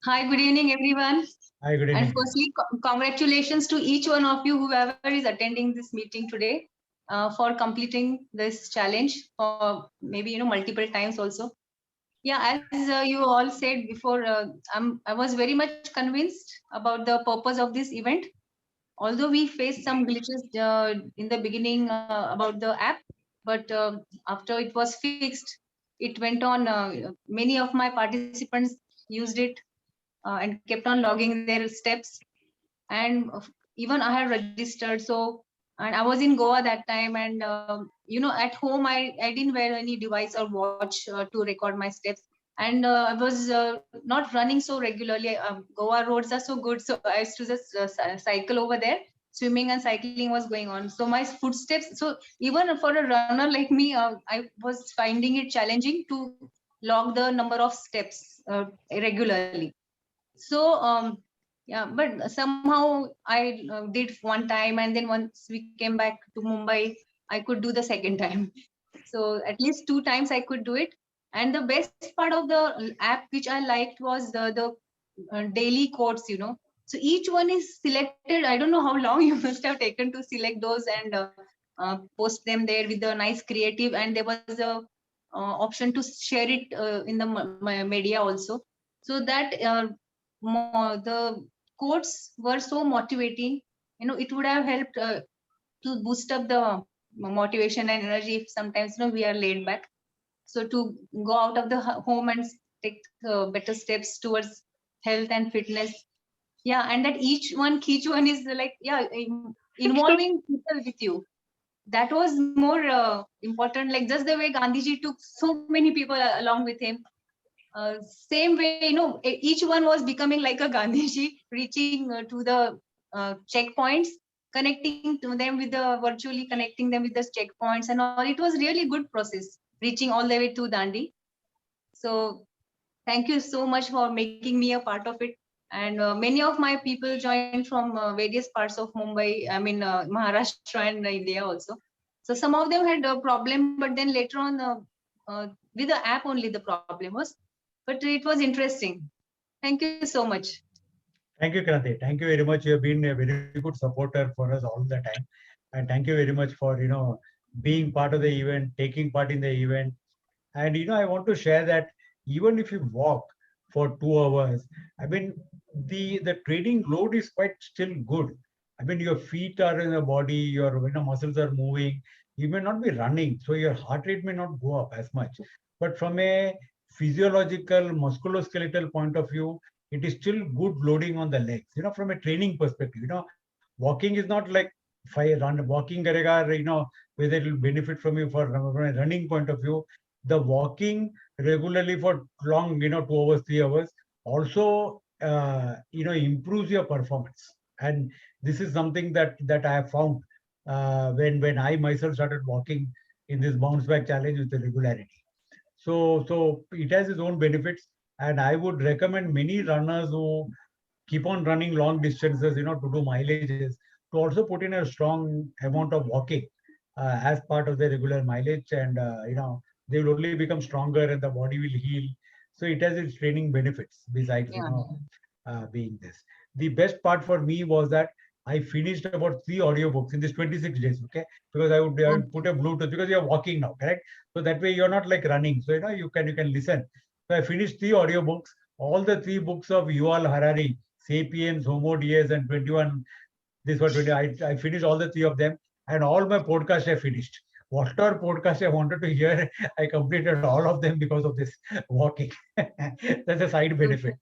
I: Hi, good evening, everyone.
A: Hi, good evening.
I: And firstly, congratulations to each one of you, whoever is attending this meeting today, for completing this challenge for maybe multiple times also. Yeah, as you all said before, I was very much convinced about the purpose of this event. Although we faced some glitches in the beginning about the app, but after it was fixed, it went on. Many of my participants used it and kept on logging their steps. And even I had registered. So, and I was in Goa that time, and at home I didn't wear any device or watch to record my steps. And I was not running so regularly. Goa roads are so good, so I used to just cycle over there. Swimming and cycling was going on. So my footsteps. So even for a runner like me, I was finding it challenging to log the number of steps regularly. So Yeah, but somehow I did one time, and then once we came back to Mumbai, I could do the second time. So at least 2 times I could do it. And the best part of the app which I liked was the daily quotes, you know. So each one is selected. I don't know how long you must have taken to select those and post them there with the nice creative. And there was a option to share it in the media also. So that the quotes were so motivating. You know, it would have helped to boost up the motivation and energy if sometimes, you know, we are laid back. So to go out of the home and take better steps towards health and fitness. Yeah, and that each one is like, yeah, involving people with you. That was more important, like just the way Gandhiji took so many people along with him. Same way, you know, each one was becoming like a Gandhiji, reaching to the checkpoints, connecting to them with the virtually connecting them with the checkpoints and all. It was really good process, reaching all the way to Dandi. So thank you so much for making me a part of it. And many of my people joined from various parts of Mumbai, I mean, Maharashtra and India also. So some of them had a problem, but then later on, with the app only the problem was, but it was interesting. Thank you so much.
A: Thank you, Kranti. Thank you very much. You have been a very good supporter for us all the time. And thank you very much for, being part of the event, taking part in the event. And, I want to share that even if you walk for 2 hours, I mean, the training load is quite still good. I mean, your feet are in the body, your muscles are moving. You may not be running, so your heart rate may not go up as much. But from a physiological, musculoskeletal point of view, it is still good loading on the legs. From a training perspective, walking is not like if I run walking karega, whether it will benefit from you from a running point of view. The walking regularly for long, 2 hours, 3 hours also improves your performance. And this is something that I have found when I myself started walking in this bounce back challenge with the regularity. So it has its own benefits, and I would recommend many runners who keep on running long distances, to do mileages, to also put in a strong amount of walking as part of the regular mileage, and they will only become stronger and the body will heal. So it has its training benefits besides,
I: Yeah.
A: being this. The best part for me was that I finished about 3 audiobooks in this 26 days, okay? Because I would put a Bluetooth because you're walking now, correct? So that way you're not like running. So you can listen. So I finished 3 audiobooks, all the 3 books of Yuval Harari, Sapiens, Homo Deus, and 21. This was 20. I finished all the 3 of them, and all my podcasts I finished. Whatever podcast I wanted to hear, I completed all of them because of this walking. That's a side benefit.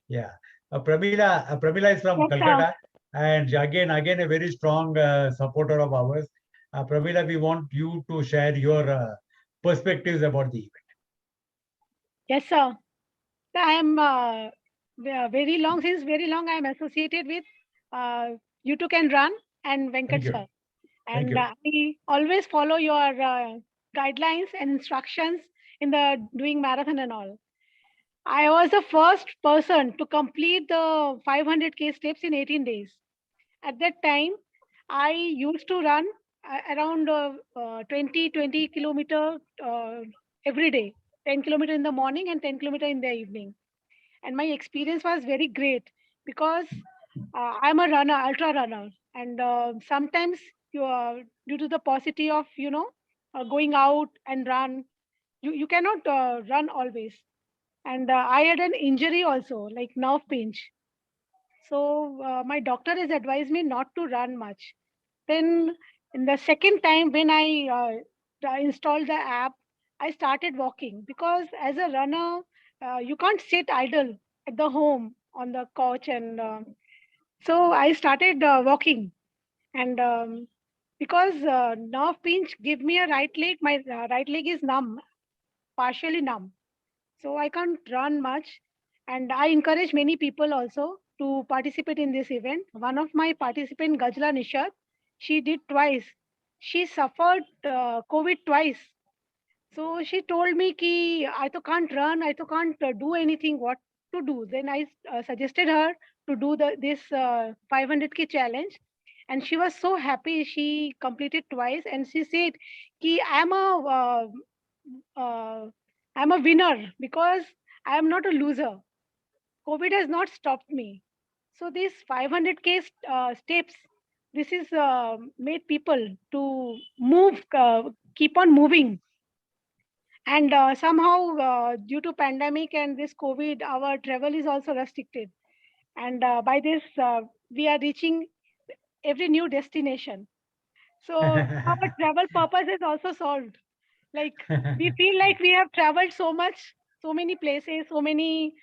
A: Yeah. Pramila is from
J: Yes, sir.
A: Calcutta, and again a very strong supporter of ours. Pramila, we want you to share your perspectives about the event.
J: Yes, sir. I am very long, since very long I am associated with YouTooCanRun and
A: Thank
J: Venkat
A: you.
J: sir.
A: Thank
J: And
A: you.
J: I always follow your guidelines and instructions in the doing marathon and all. I was the first person to complete the 500K steps in 18 days. At that time, I used to run around 20 kilometer every day, 10 kilometer in the morning and 10 kilometer in the evening. And my experience was very great because I'm a runner, ultra runner, and sometimes due to the paucity of going out and run, you cannot run always. And I had an injury also, like nerve pinch. So my doctor has advised me not to run much. Then in the second time when I installed the app, I started walking because as a runner, you can't sit idle at the home on the couch. And so I started walking. And because nerve pinch give me a right leg, my right leg is numb, partially numb. So I can't run much. And I encourage many people also to participate in this event. One of my participant, Gajla Nishat, she did twice. She suffered COVID twice. So she told me, ki, I to can't run, I to can't do anything. What to do. Then I suggested her to do this 500K challenge. And she was so happy. She completed twice. And she said, Ki, I'm a winner because I am not a loser. COVID has not stopped me. So these 500K steps, this is made people to move, keep on moving. And somehow due to pandemic and this COVID, our travel is also restricted. And by this, we are reaching every new destination. So our travel purpose is also solved. Like we feel like we have traveled so much, so many places, so many,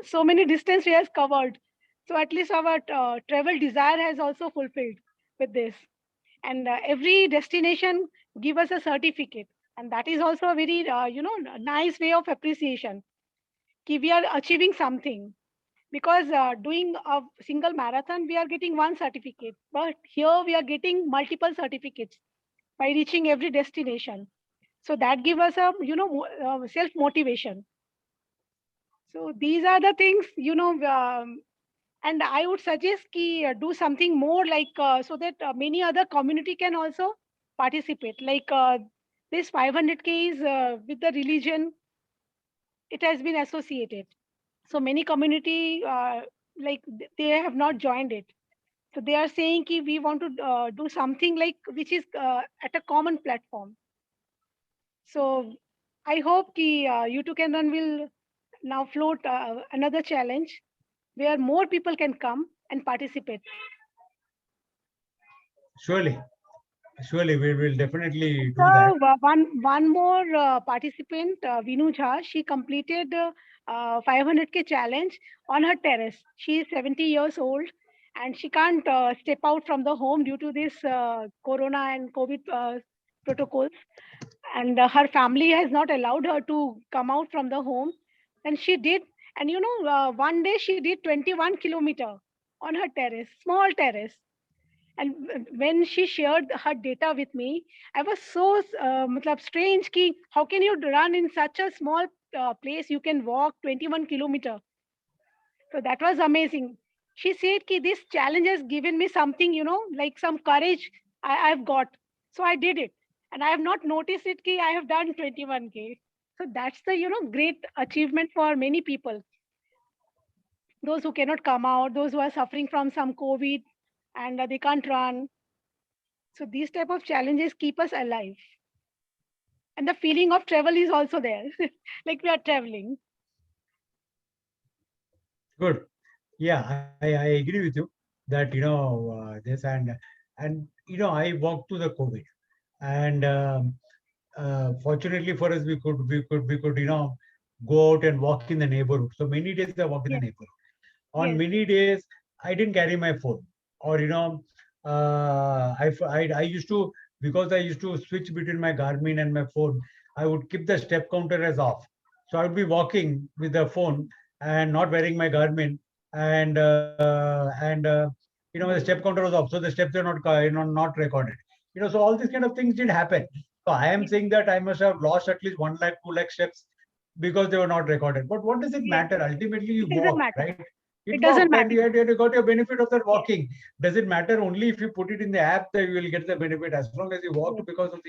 J: so many distance we have covered. So at least our travel desire has also fulfilled with this. And every destination give us a certificate. And that is also a very, nice way of appreciation. Ki we are achieving something. Because doing a single marathon, we are getting one certificate. But here we are getting multiple certificates by reaching every destination. So that gives us a, self-motivation. So these are the things, and I would suggest ki do something more like so that many other community can also participate. Like this 500K is with the religion, it has been associated. So many community they have not joined it. So they are saying ki we want to do something like which is at a common platform. So I hope ki YouTooCanRun will now float another challenge where more people can come and participate.
A: Surely, we will definitely do
J: So
A: that.
J: one more participant, Vinu Jha, she completed 500K challenge on her terrace. She is 70 years old and she can't step out from the home due to this Corona and COVID protocols. And her family has not allowed her to come out from the home. And she did. And one day she did 21 kilometer on her terrace, small terrace. And when she shared her data with me, I was so strange ki how can you run in such a small place? You can walk 21 kilometer. So that was amazing. She said ki this challenge has given me something, like some courage I've got. So I did it. And I have not noticed it ki I have done 21K. So that's the, great achievement for many people. Those who cannot come out, those who are suffering from some COVID and they can't run. So these type of challenges keep us alive. And the feeling of travel is also there, like we are traveling.
A: Good. Yeah, I agree with you that this and I walked through the COVID, and fortunately for us, we could go out and walk in the neighborhood. So many days I walked in the
J: Yes.
A: neighborhood. On
J: Yes.
A: many days I didn't carry my phone, or I used to, because I used to switch between my Garmin and my phone. I would keep the step counter as off, so I would be walking with the phone and not wearing my Garmin, and the step counter was off, so the steps are not recorded. So all these kind of things did happen. So I am
J: Yes.
A: saying that I must have lost at least 1 lakh, 2 lakh steps because they were not recorded. But what does it
J: Yes.
A: matter? Ultimately, you
J: It doesn't
A: walked,
J: matter.
A: right? It
J: It doesn't
A: walked, and
J: matter.
A: you got your benefit of that
J: Yes.
A: walking. Does it matter only if you put it in the app that you will get the benefit? As long as you walked
J: Yes.
A: because of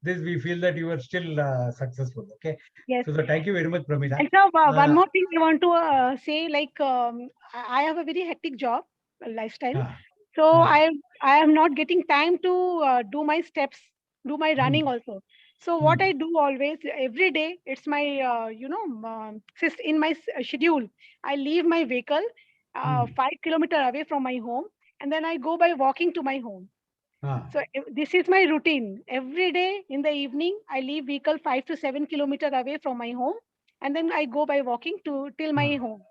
A: this, we feel that you are still successful. Okay.
J: Yes.
A: So thank you very much, Pramila.
J: And so one
A: Uh,
J: more thing I want to say, like I have a very hectic job lifestyle.
A: uh,
J: So
A: uh,
J: I am not getting time to do my steps, do my running also. So what I do always every day, it's my in my schedule. I leave my vehicle 5 kilometers away from my home, and then I go by walking to my home. So this is my routine. Every day in the evening, I leave vehicle 5 to 7 kilometers away from my home, and then I go by walking till my home.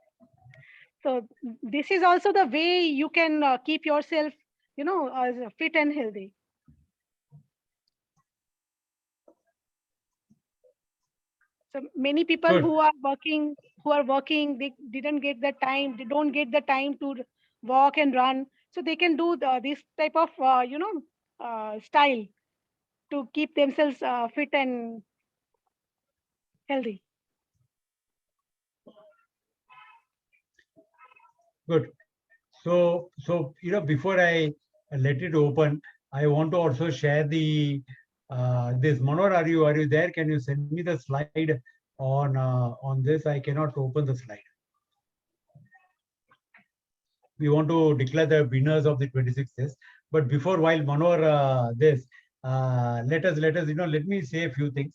J: So this is also the way you can keep yourself, fit and healthy. So many people
A: Good.
J: who are working, they didn't get the time. They don't get the time to walk and run. So they can do this type of, style to keep themselves fit and healthy.
A: Good. So, before I let it open, I want to also share the this. Manor, are you there? Can you send me the slide on this? I cannot open the slide. We want to declare the winners of the 26th. But before, while Manor let me say a few things.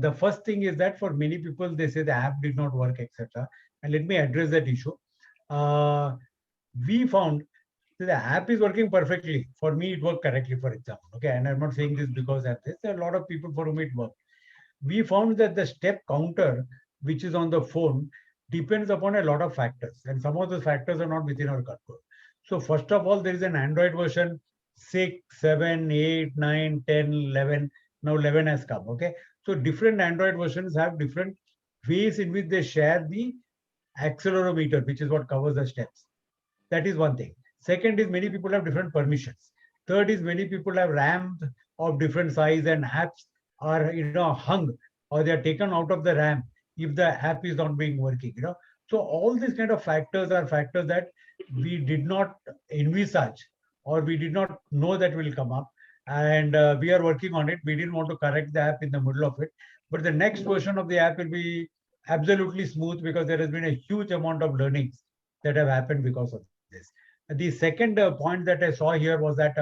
A: The first thing is that for many people, they say the app did not work, etc. And let me address that issue. We found the app is working perfectly. For me, it worked correctly, for example. Okay, and I'm not saying this because of this. There are a lot of people for whom it worked. We found that the step counter, which is on the phone, depends upon a lot of factors. And some of those factors are not within our control. So first of all, there is an Android version 6, 7, 8, 9, 10, 11. Now 11 has come. Okay. So different Android versions have different ways in which they share the accelerometer, which is what covers the steps. That is one thing. Second is many people have different permissions. Third is many people have RAM of different size and apps are hung or they are taken out of the RAM if the app is not being working. So all these kind of factors are factors that we did not envisage or we did not know that will come up, and we are working on it. We didn't want to correct the app in the middle of it, but the next version of the app will be absolutely smooth because there has been a huge amount of learnings that have happened because of this. The second point that I saw here was that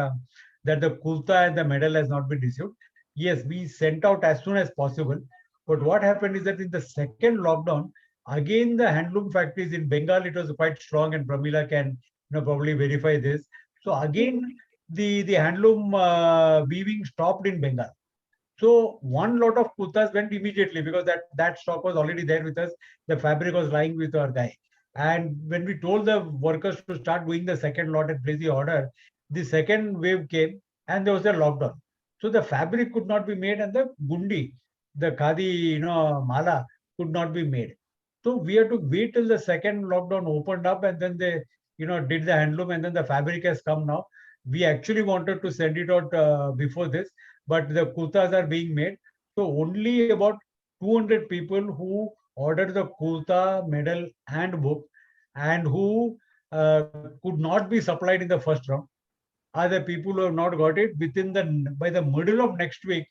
A: that the Kurta and the medal has not been received. Yes, we sent out as soon as possible. But what happened is that in the second lockdown, again the handloom factories in Bengal, it was quite strong, and Pramila can probably verify this. So again, the handloom weaving stopped in Bengal. So one lot of kurtas went immediately because that stock was already there with us. The fabric was lying with our guy. And when we told the workers to start doing the second lot and place the order, the second wave came and there was a lockdown. So the fabric could not be made and the gundi, the khadi, mala could not be made. So we had to wait till the second lockdown opened up and then they, did the handloom, and then the fabric has come now. We actually wanted to send it out before this, but the kurtas are being made. So only about 200 people who ordered the kurta, medal, and book, and who could not be supplied in the first round, are the people who have not got it. By the middle of next week,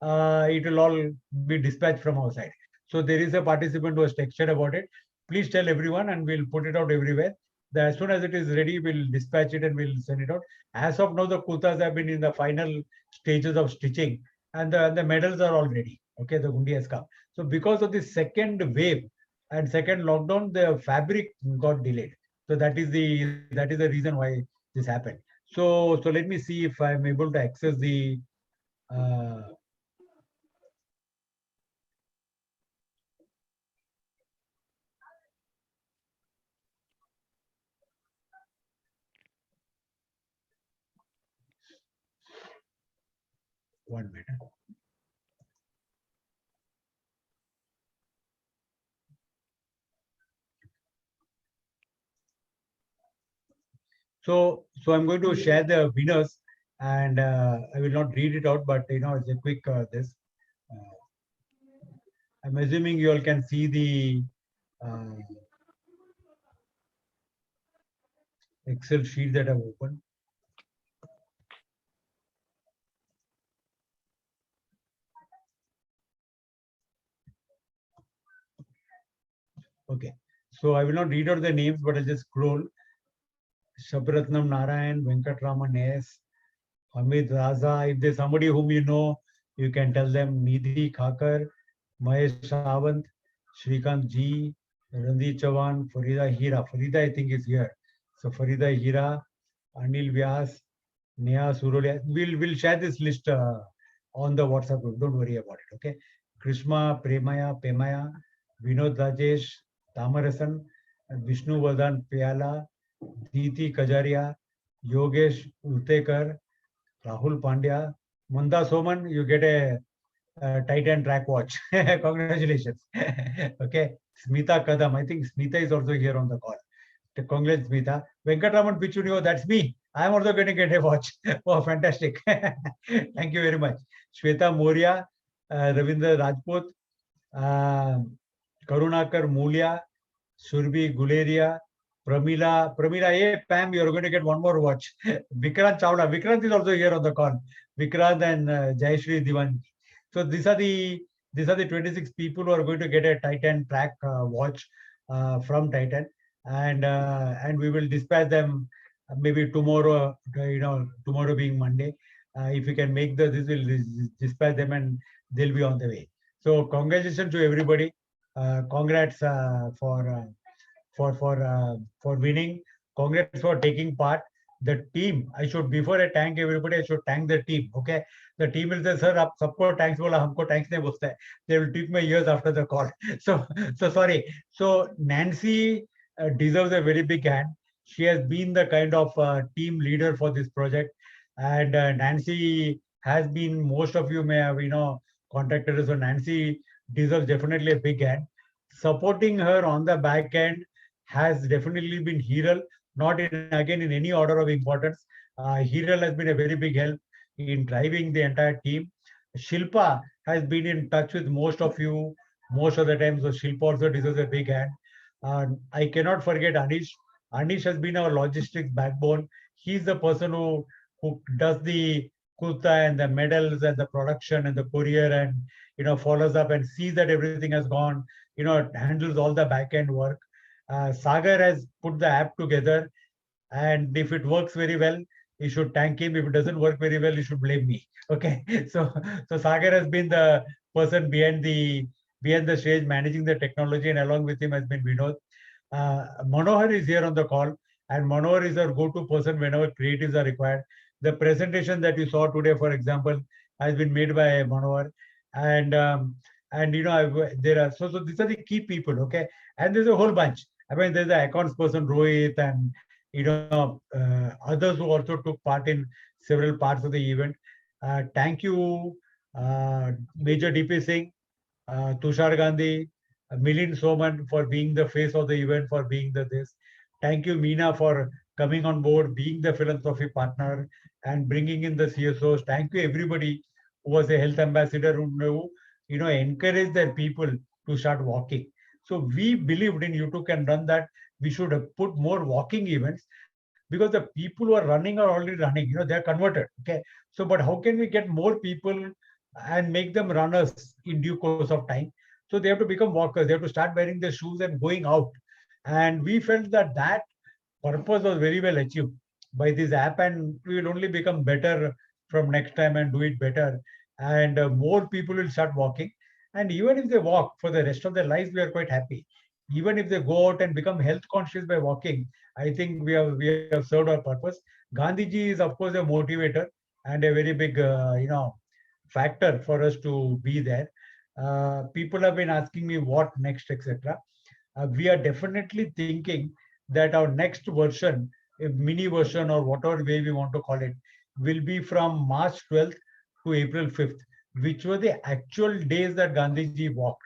A: it will all be dispatched from our side. So there is a participant who has texted about it. Please tell everyone, and we'll put it out everywhere. That as soon as it is ready, we'll dispatch it and we'll send it out. As of now, the kurtas have been in the final stages of stitching, and the medals are all ready. Okay, the gundi has come. So because of the second wave and second lockdown, the fabric got delayed. So that is the reason why this happened. So let me see if I'm able to access the one minute. So I'm going to share the winners, and I will not read it out, but it's a quick this. I'm assuming you all can see the Excel sheet that I've opened. Okay, so I will not read out the names, but I'll just scroll. Sabharatnam Narayan, Venkatraman S, Hamid Raza. If there's somebody whom you know, you can tell them. Nidhi Khakar, Mahesh Sawant, Shrikant G, Randhir Chavan, Farida Hira. Farida, I think, is here. So Farida Hira, Anil Vyas, Neha Surolia. We'll share this list on the WhatsApp group. Don't worry about it. Okay. Krishma, Pemaya, Vinod Rajesh, Tamarasan, Vishnu Vardhan Pyala, Diti Kajaria, Yogesh Utekar, Rahul Pandya, Manda Soman. You get a Titan track watch. Congratulations. Okay. Smita Kadam. I think Smita is also here on the call. Congrats, Smita. Venkatraman Pichunio, that's me. I'm also going to get a watch. Oh, fantastic. Thank you very much. Shweta Moria, Ravindra Rajput, Karunakar Mulia, Surbi Guleria, Pramila, hey, Pam, you're going to get one more watch. Vikrant Chawla. Vikrant is also here on the call. Vikrant and Jayashree Diwan. So these are the 26 people who are going to get a Titan track watch from Titan, and we will dispatch them maybe tomorrow. Tomorrow being Monday. If we can make this will dispatch them and they'll be on the way. So congratulations to everybody. Congrats for winning. Congrats for taking part. The team, before I thank everybody, I should thank the team. Okay. The team will say, sir, आप सबको thanks बोला, हमको thanks नहीं बोलता है. They will take my ears after the call. So sorry. So Nancy deserves a very big hand. She has been the kind of team leader for this project. And Nancy has been, most of you may have, contacted her. So Nancy deserves definitely a big hand. Supporting her on the back end has definitely been Hiral, not in any order of importance. Hiral has been a very big help in driving the entire team. Shilpa has been in touch with most of you most of the time, so Shilpa also deserves a big hand. I cannot forget Anish. Anish has been our logistics backbone. He's the person who does the Kurta and the medals and the production and the courier, and follows up and sees that everything has gone, handles all the back end work. Sagar has put the app together, and if it works very well, you should thank him. If it doesn't work very well, you should blame me. Okay. So Sagar has been the person behind the stage managing the technology, and along with him has been Vinod. Manohar is here on the call, and Manohar is our go-to person whenever creatives are required. The presentation that you saw today, for example, has been made by Manohar, and there are so these are the key people. Okay. And there's a whole bunch. I mean, there's the accounts person Rohit, and others who also took part in several parts of the event. Thank you, Major DP Singh, Tushar Gandhi, Milind Soman for being the face of the event, for being this. Thank you, Meena, for coming on board, being the philanthropy partner, and bringing in the CSOs. Thank you, everybody who was a health ambassador who encouraged their people to start walking. So we believed in YouTooCanRun that we should have put more walking events, because the people who are running are already running, they're converted. Okay. So, but how can we get more people and make them runners in due course of time? So they have to become walkers. They have to start wearing their shoes and going out. And we felt that purpose was very well achieved by this app, and we will only become better from next time and do it better. And more people will start walking. And even if they walk for the rest of their lives, we are quite happy. Even if they go out and become health conscious by walking, I think we have served our purpose. Gandhiji is, of course, a motivator and a very big, factor for us to be there. People have been asking me what next, etc. We are definitely thinking that our next version, a mini version or whatever way we want to call it, will be from March 12th to April 5th, which were the actual days that Gandhiji walked.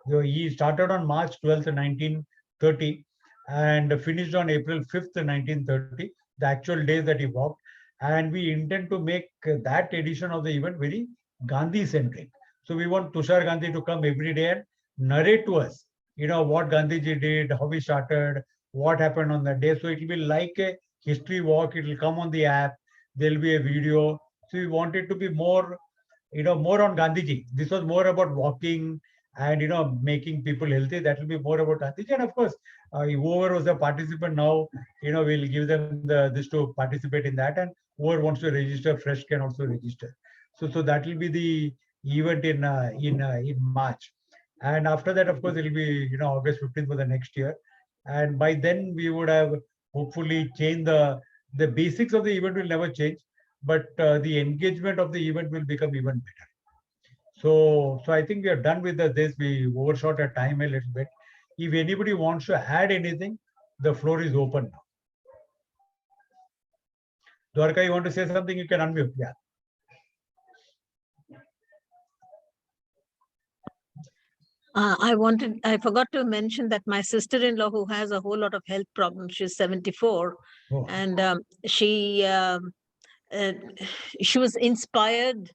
A: He started on March 12th, 1930, and finished on April 5th, 1930, the actual days that he walked. And we intend to make that edition of the event very Gandhi-centric. So we want Tushar Gandhi to come every day and narrate to us, what Gandhiji did, how he started, what happened on that day. So it will be like a history walk. It will come on the app. There'll be a video. So we want it to be more, more on Gandhiji. This was more about walking and making people healthy. That will be more about Gandhiji. And of course, whoever was a participant now, we'll give them this to participate in that. And whoever wants to register fresh can also register. So that will be the event in March. And after that, of course, it will be August 15th for the next year. And by then we would have hopefully changed the basics of the event will never change, but the engagement of the event will become even better. So I think we are done with this. We overshot our time a little bit. If anybody wants to add anything, the floor is open now. Dwarka, you want to say something? You can unmute. Yeah.
D: I forgot to mention that my sister-in-law, who has a whole lot of health problems, she's 74, and she was inspired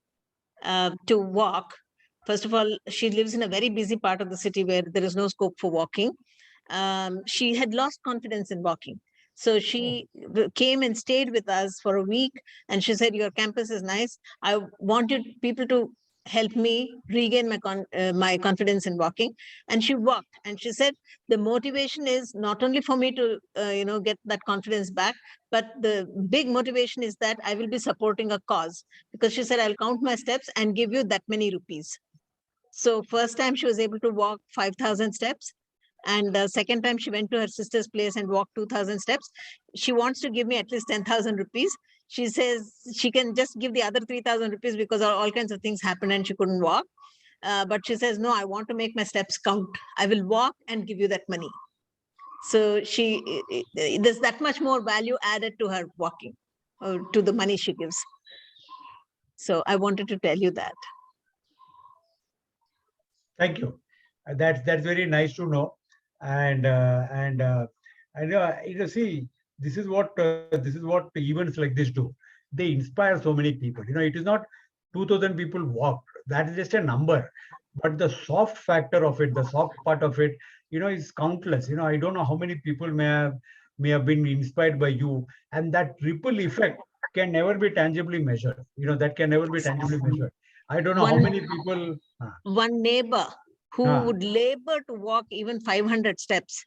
D: to walk. First of all, she lives in a very busy part of the city where there is no scope for walking. she had lost confidence in walking. So she came and stayed with us for a week, and she said, your campus is nice. I wanted people to help me regain my confidence in walking. And she walked, and she said, the motivation is not only for me to get that confidence back, but the big motivation is that I will be supporting a cause, because she said, I'll count my steps and give you that many rupees. So first time she was able to walk 5,000 steps. And the second time she went to her sister's place and walked 2,000 steps. She wants to give me at least 10,000 rupees. She says she can just give the other 3,000 rupees because all kinds of things happened and she couldn't walk. But she says, no, I want to make my steps count. I will walk and give you that money. So there's that much more value added to her walking, or to the money she gives. So I wanted to tell you that.
A: Thank you. That's very nice to know. And see, this is what events like this do. They inspire so many people. It is not 2,000 people walked. That is just a number. But the soft factor of it, the soft part of it, is countless. I don't know how many people may have been inspired by you, and that ripple effect can never be tangibly measured. That can never be tangibly measured. I don't know how many people.
D: One neighbor who would labor to walk even 500 steps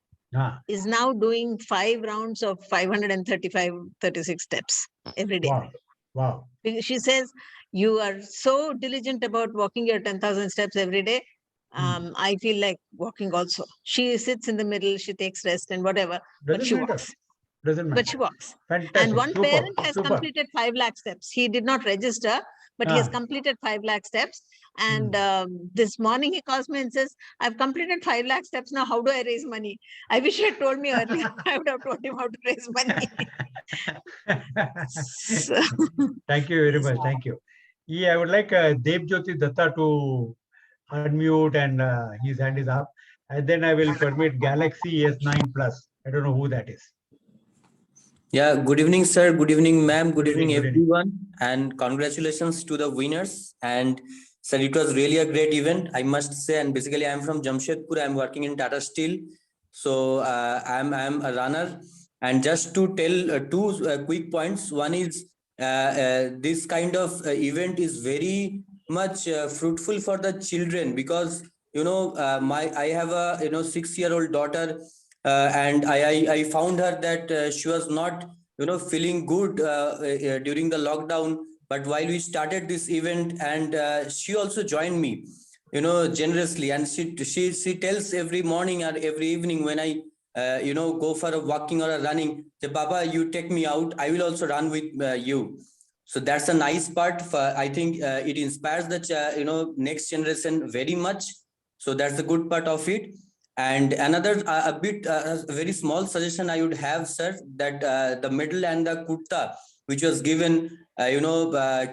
D: is now doing 5 rounds of 535-36 steps every day.
A: Wow.
D: She says, you are so diligent about walking your 10,000 steps every day. I feel like walking also. She sits in the middle, she takes rest and whatever, but she walks.
A: Doesn't matter.
D: But she walks.
A: Fantastic.
D: And one parent has completed 5 lakh steps. He did not register, but he has completed 5 lakh steps. And this morning he calls me and says, I've completed 5 lakh steps. Now, how do I raise money? I wish you had told me earlier. I would have told him how to raise money.
A: Thank you very much. Thank you. Yeah, I would like Debjyoti Datta to unmute, and his hand is up. And then I will permit Galaxy S9 Plus. I don't know who that is.
K: Yeah, good evening, sir. Good evening, ma'am. Good evening, everyone. And congratulations to the winners. And sir, it was really a great event, I must say. And basically, I'm from Jamshedpur. I'm working in Tata Steel. So I'm a runner. And just to tell 2 quick points. One is this kind of event is very much fruitful for the children, because I have a 6-year-old daughter. And I found her that she was not feeling good during the lockdown, but while we started this event, and she also joined me generously, and she tells every morning or every evening when I go for a walking or a running, say, Baba, you take me out, I will also run with you. So that's a nice part. I think it inspires the next generation very much. So that's the good part of it. And another very small suggestion I would have, sir, that the medal and the kurta, which was given,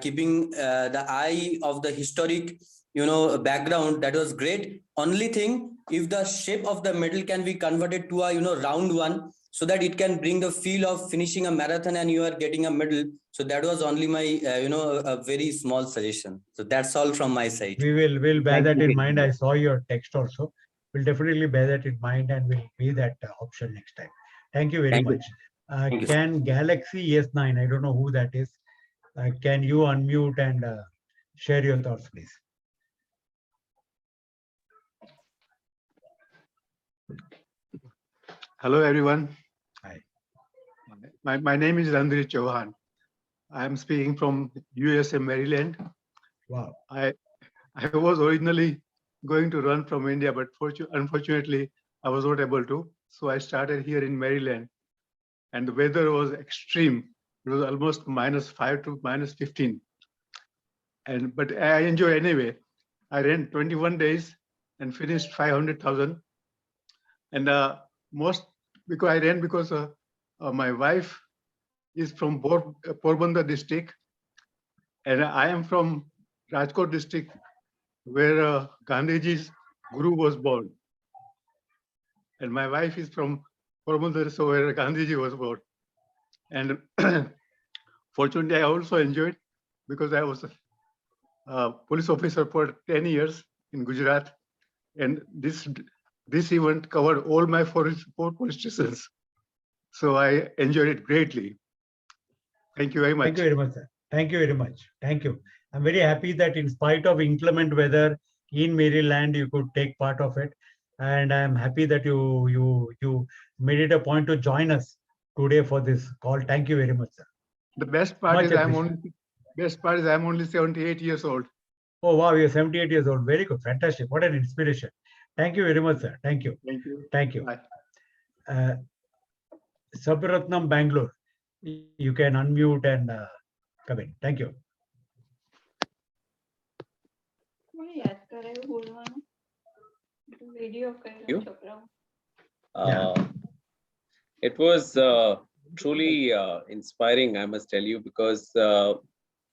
K: keeping the eye of the historic, background, that was great. Only thing, if the shape of the medal can be converted to a, round one, so that it can bring the feel of finishing a marathon and you are getting a medal. So that was only my, a very small suggestion. So that's all from my side.
A: We'll bear that in mind. I saw your text also. We'll definitely bear that in mind, and we'll be that option next time. Thank you very much. Can Galaxy S9, I don't know who that is. Can you unmute and share your thoughts, please?
L: Hello, everyone.
A: Hi.
L: My name is Randhir. I am speaking from USA, Maryland.
A: Wow.
L: I was originally going to run from India, but unfortunately, I was not able to. So I started here in Maryland, and the weather was extreme. It was almost -5 to -15. But I enjoy anyway. I ran 21 days and finished 500,000. And because I ran because my wife is from Porbandar district, and I am from Rajkot district, where Gandhiji's guru was born. And my wife is from Porbandar, so where Gandhiji was born. And fortunately, I also enjoyed, because I was a police officer for 10 years in Gujarat. And this this event covered all my four police stations. So I enjoyed it greatly. Thank you very much.
A: Thank you very much, sir. Thank you very much. Thank you. I'm very happy that in spite of inclement weather in Maryland, you could take part of it. And I'm happy that you made it a point to join us today for this call. Thank you very much, sir.
L: The best part
A: Much
L: is
A: appreciated.
L: I'm only 78 years old.
A: Oh, wow, you're 78 years old. Very good. Fantastic. What an inspiration. Thank you very much, sir. Thank you.
L: Thank you.
A: Thank you.
L: Bye.
A: Sabharatnam, Bangalore. You can unmute and come in. Thank you.
M: It was truly inspiring, I must tell you, because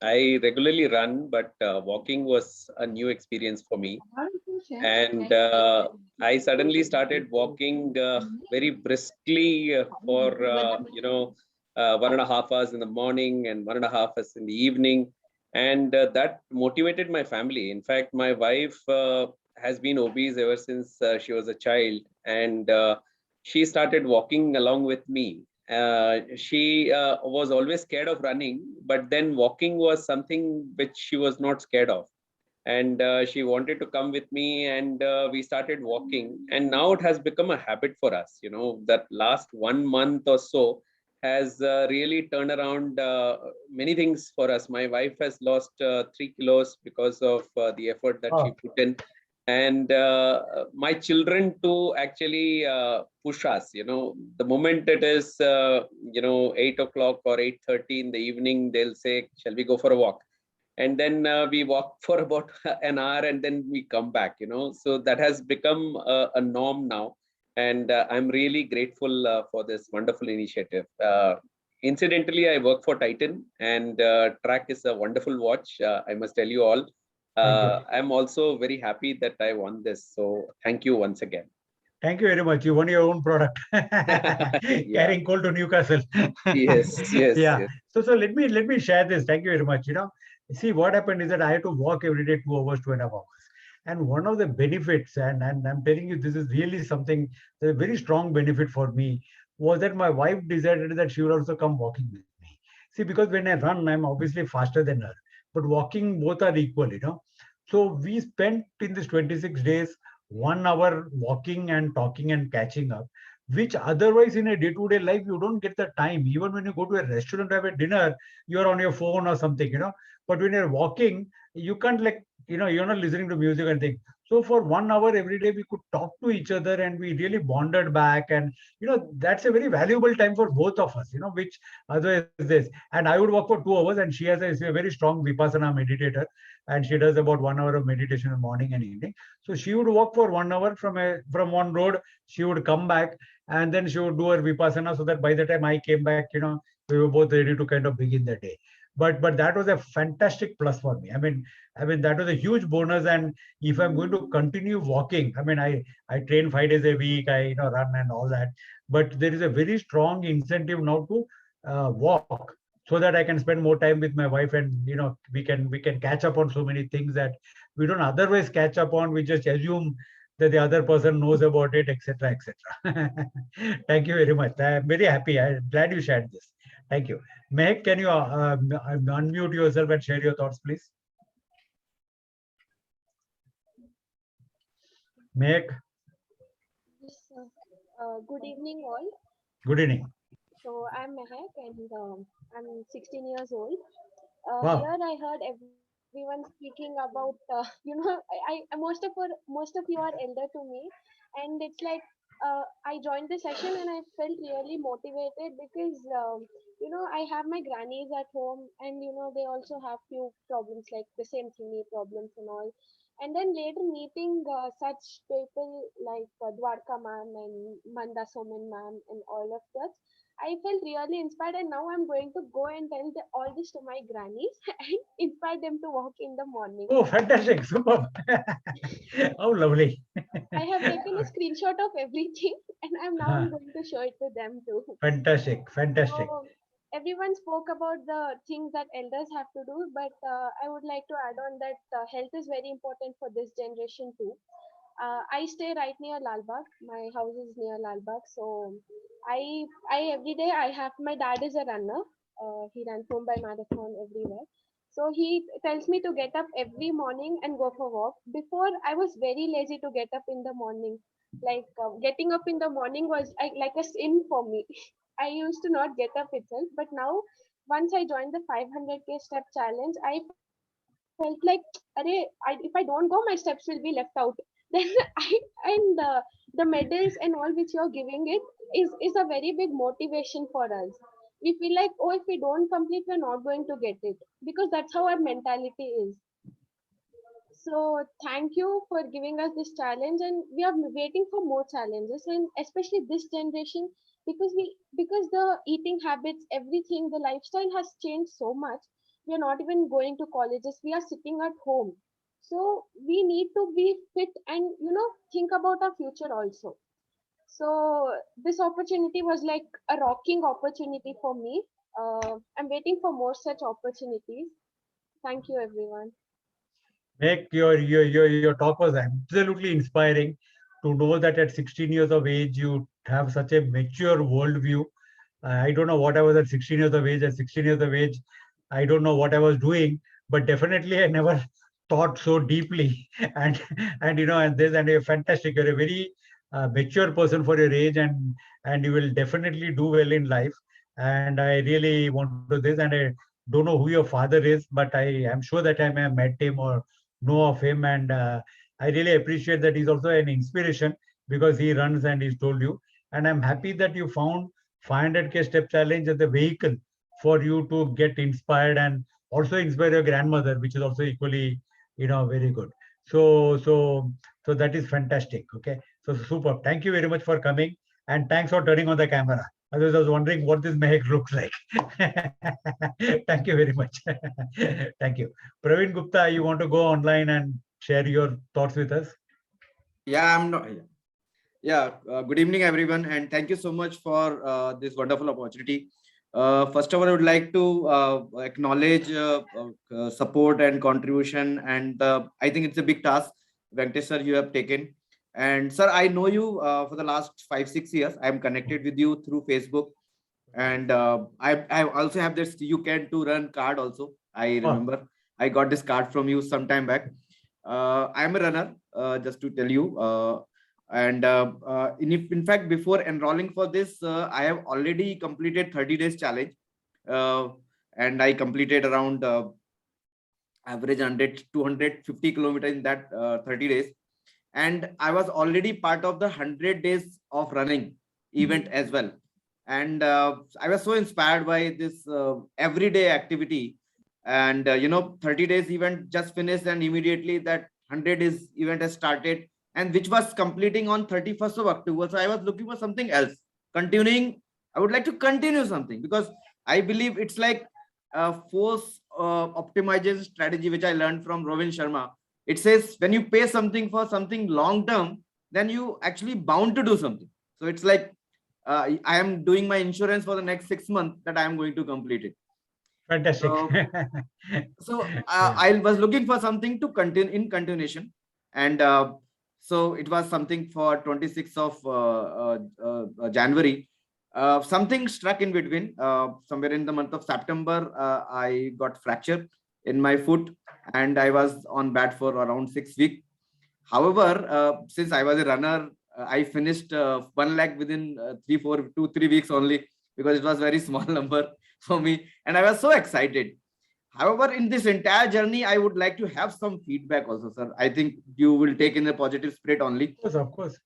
M: I regularly run, but walking was a new experience for me. And I suddenly started walking very briskly for, 1.5 hours in the morning and 1.5 hours in the evening. And that motivated my family. In fact, my wife has been obese ever since she was a child. And she started walking along with me. She was always scared of running, but then walking was something which she was not scared of. And she wanted to come with me, and we started walking. And now it has become a habit for us. That last 1 month or so has really turned around many things for us. My wife has lost 3 kilos because of the effort that she put in. And my children too actually push us. The moment it is 8 o'clock or 8:30 in the evening, they'll say, shall we go for a walk? And then we walk for about an hour, and then we come back. So that has become a norm now. And I'm really grateful for this wonderful initiative. Incidentally, I work for Titan, and Track is a wonderful watch. I must tell you all. I'm also very happy that I won this. So thank you once again.
A: Thank you very much. You won your own product. Carrying coal to Newcastle.
M: Yes.
A: Yeah. So let me share this. Thank you very much. See, what happened is that I had to walk every day 2 hours, 2.5 hours. And one of the benefits, and I'm telling you, this is really something, a very strong benefit for me, was that my wife decided that she would also come walking with me. See, because when I run, I'm obviously faster than her, but walking, both are equal, So we spent in these 26 days 1 hour walking and talking and catching up, which otherwise in a day-to-day life, you don't get the time. Even when you go to a restaurant, have a dinner, you're on your phone or something, But when you're walking, you can't you're not listening to music and things. So for 1 hour every day, we could talk to each other and we really bonded back. And, that's a very valuable time for both of us, which otherwise this. And I would walk for 2 hours, and she is a very strong Vipassana meditator. And she does about 1 hour of meditation in the morning and evening. So she would walk for 1 hour from one road. She would come back, and then she would do her Vipassana, so that by the time I came back, we were both ready to kind of begin the day. But that was a fantastic plus for me. I mean, that was a huge bonus. And if I'm going to continue walking, I train 5 days a week, I run and all that. But there is a very strong incentive now to walk, so that I can spend more time with my wife, and we can catch up on so many things that we don't otherwise catch up on. We just assume that the other person knows about it, etc., etc. Thank you very much. I'm very happy. I'm glad you shared this. Thank you. Mahek, can you unmute yourself and share your thoughts, please? Mahek.
N: Yes, sir. Good evening, all.
A: Good evening.
N: So I'm Mahek, and I'm 16 years old.
A: Wow.
N: Here I heard everyone speaking about, I most of you are elder to me, and it's like I joined the session and I felt really motivated because I have my grannies at home, and they also have few problems like the same thing, knee problems and all. And then later meeting such people like Dwarka ma'am and Manda Soman ma'am and all of that, I felt really inspired, and now I'm going to go and tell all this to my grannies and inspire them to walk in the morning.
A: Oh, fantastic. Super. Oh, lovely.
N: I have taken a screenshot of everything, and I'm going to show it to them too.
A: Fantastic. Fantastic.
N: So, everyone spoke about the things that elders have to do, but I would like to add on that health is very important for this generation too. I stay right near Lalbagh. My house is near Lalbagh. So I every day I have, my dad is a runner. He runs Mumbai Marathon everywhere. So he tells me to get up every morning and go for walk. Before I was very lazy to get up in the morning. Like getting up in the morning was like a sin for me. I used to not get up itself, but now once I joined the 500k step challenge, I felt like, if I don't go, my steps will be left out. Then and the medals and all which you're giving it is a very big motivation for us. We feel like, oh, if we don't complete, we're not going to get it, because that's how our mentality is. So thank you for giving us this challenge, and we are waiting for more challenges, and especially this generation, because the eating habits, everything, the lifestyle has changed so much. We are not even going to colleges. We are sitting at home. So we need to be fit and think about our future also. So this opportunity was like a rocking opportunity for me. I'm waiting for more such opportunities. Thank you, everyone.
A: Make your talk was absolutely inspiring to know that at 16 years of age you have such a mature worldview. I don't know what I was at 16 years of age. At 16 years of age, I don't know what I was doing, but definitely I never thought so deeply. And and you're fantastic. You're a very mature person for your age, and you will definitely do well in life. And I really want to do this, and I don't know who your father is, but I am sure that I may have met him or know of him, and I really appreciate that he's also an inspiration because he runs and he's told you. And I'm happy that you found 500k step challenge as a vehicle for you to get inspired and also inspire your grandmother, which is also equally very good. So that is fantastic. Okay, so super. Thank you very much for coming, and thanks for turning on the camera. Otherwise, I was wondering what this Mahek looks like. Thank you very much. Thank you. Pravin Gupta, you want to go online and share your thoughts with us?
O: Yeah, I'm not. Yeah, good evening, everyone, and thank you so much for this wonderful opportunity. First of all, I would like to acknowledge support and contribution, and I think it's a big task, Venkatesh sir, you have taken. And sir, I know you for the last 5-6 years. I'm connected with you through Facebook, and I also have this YouTooCanRun card also. I remember I got this card from you some time back. I'm a runner, just to tell you. In fact, before enrolling for this, I have already completed 30 days challenge, and I completed around average 250 kilometers in that 30 days. And I was already part of the 100 days of running event as well. And I was so inspired by this everyday activity. And 30 days event just finished, and immediately that 100 days event has started, and which was completing on 31st of October. So I was looking for something else. Continuing, I would like to continue something, because I believe it's like a force optimization strategy, which I learned from Robin Sharma. It says when you pay something for something long term, then you actually bound to do something. So it's like I am doing my insurance for the next 6 months that I am going to complete it.
A: Fantastic.
O: So I was looking for something to continue in continuation, and so it was something for 26th of January. Something struck in between. Somewhere in the month of September, I got fractured in my foot, and I was on bed for around 6 weeks. However, since I was a runner, I finished 1 lakh within 2-3 weeks only, because it was very small number for me, and I was so excited. However, in this entire journey, I would like to have some feedback also, sir. I think you will take in a positive spirit only.
A: Of course.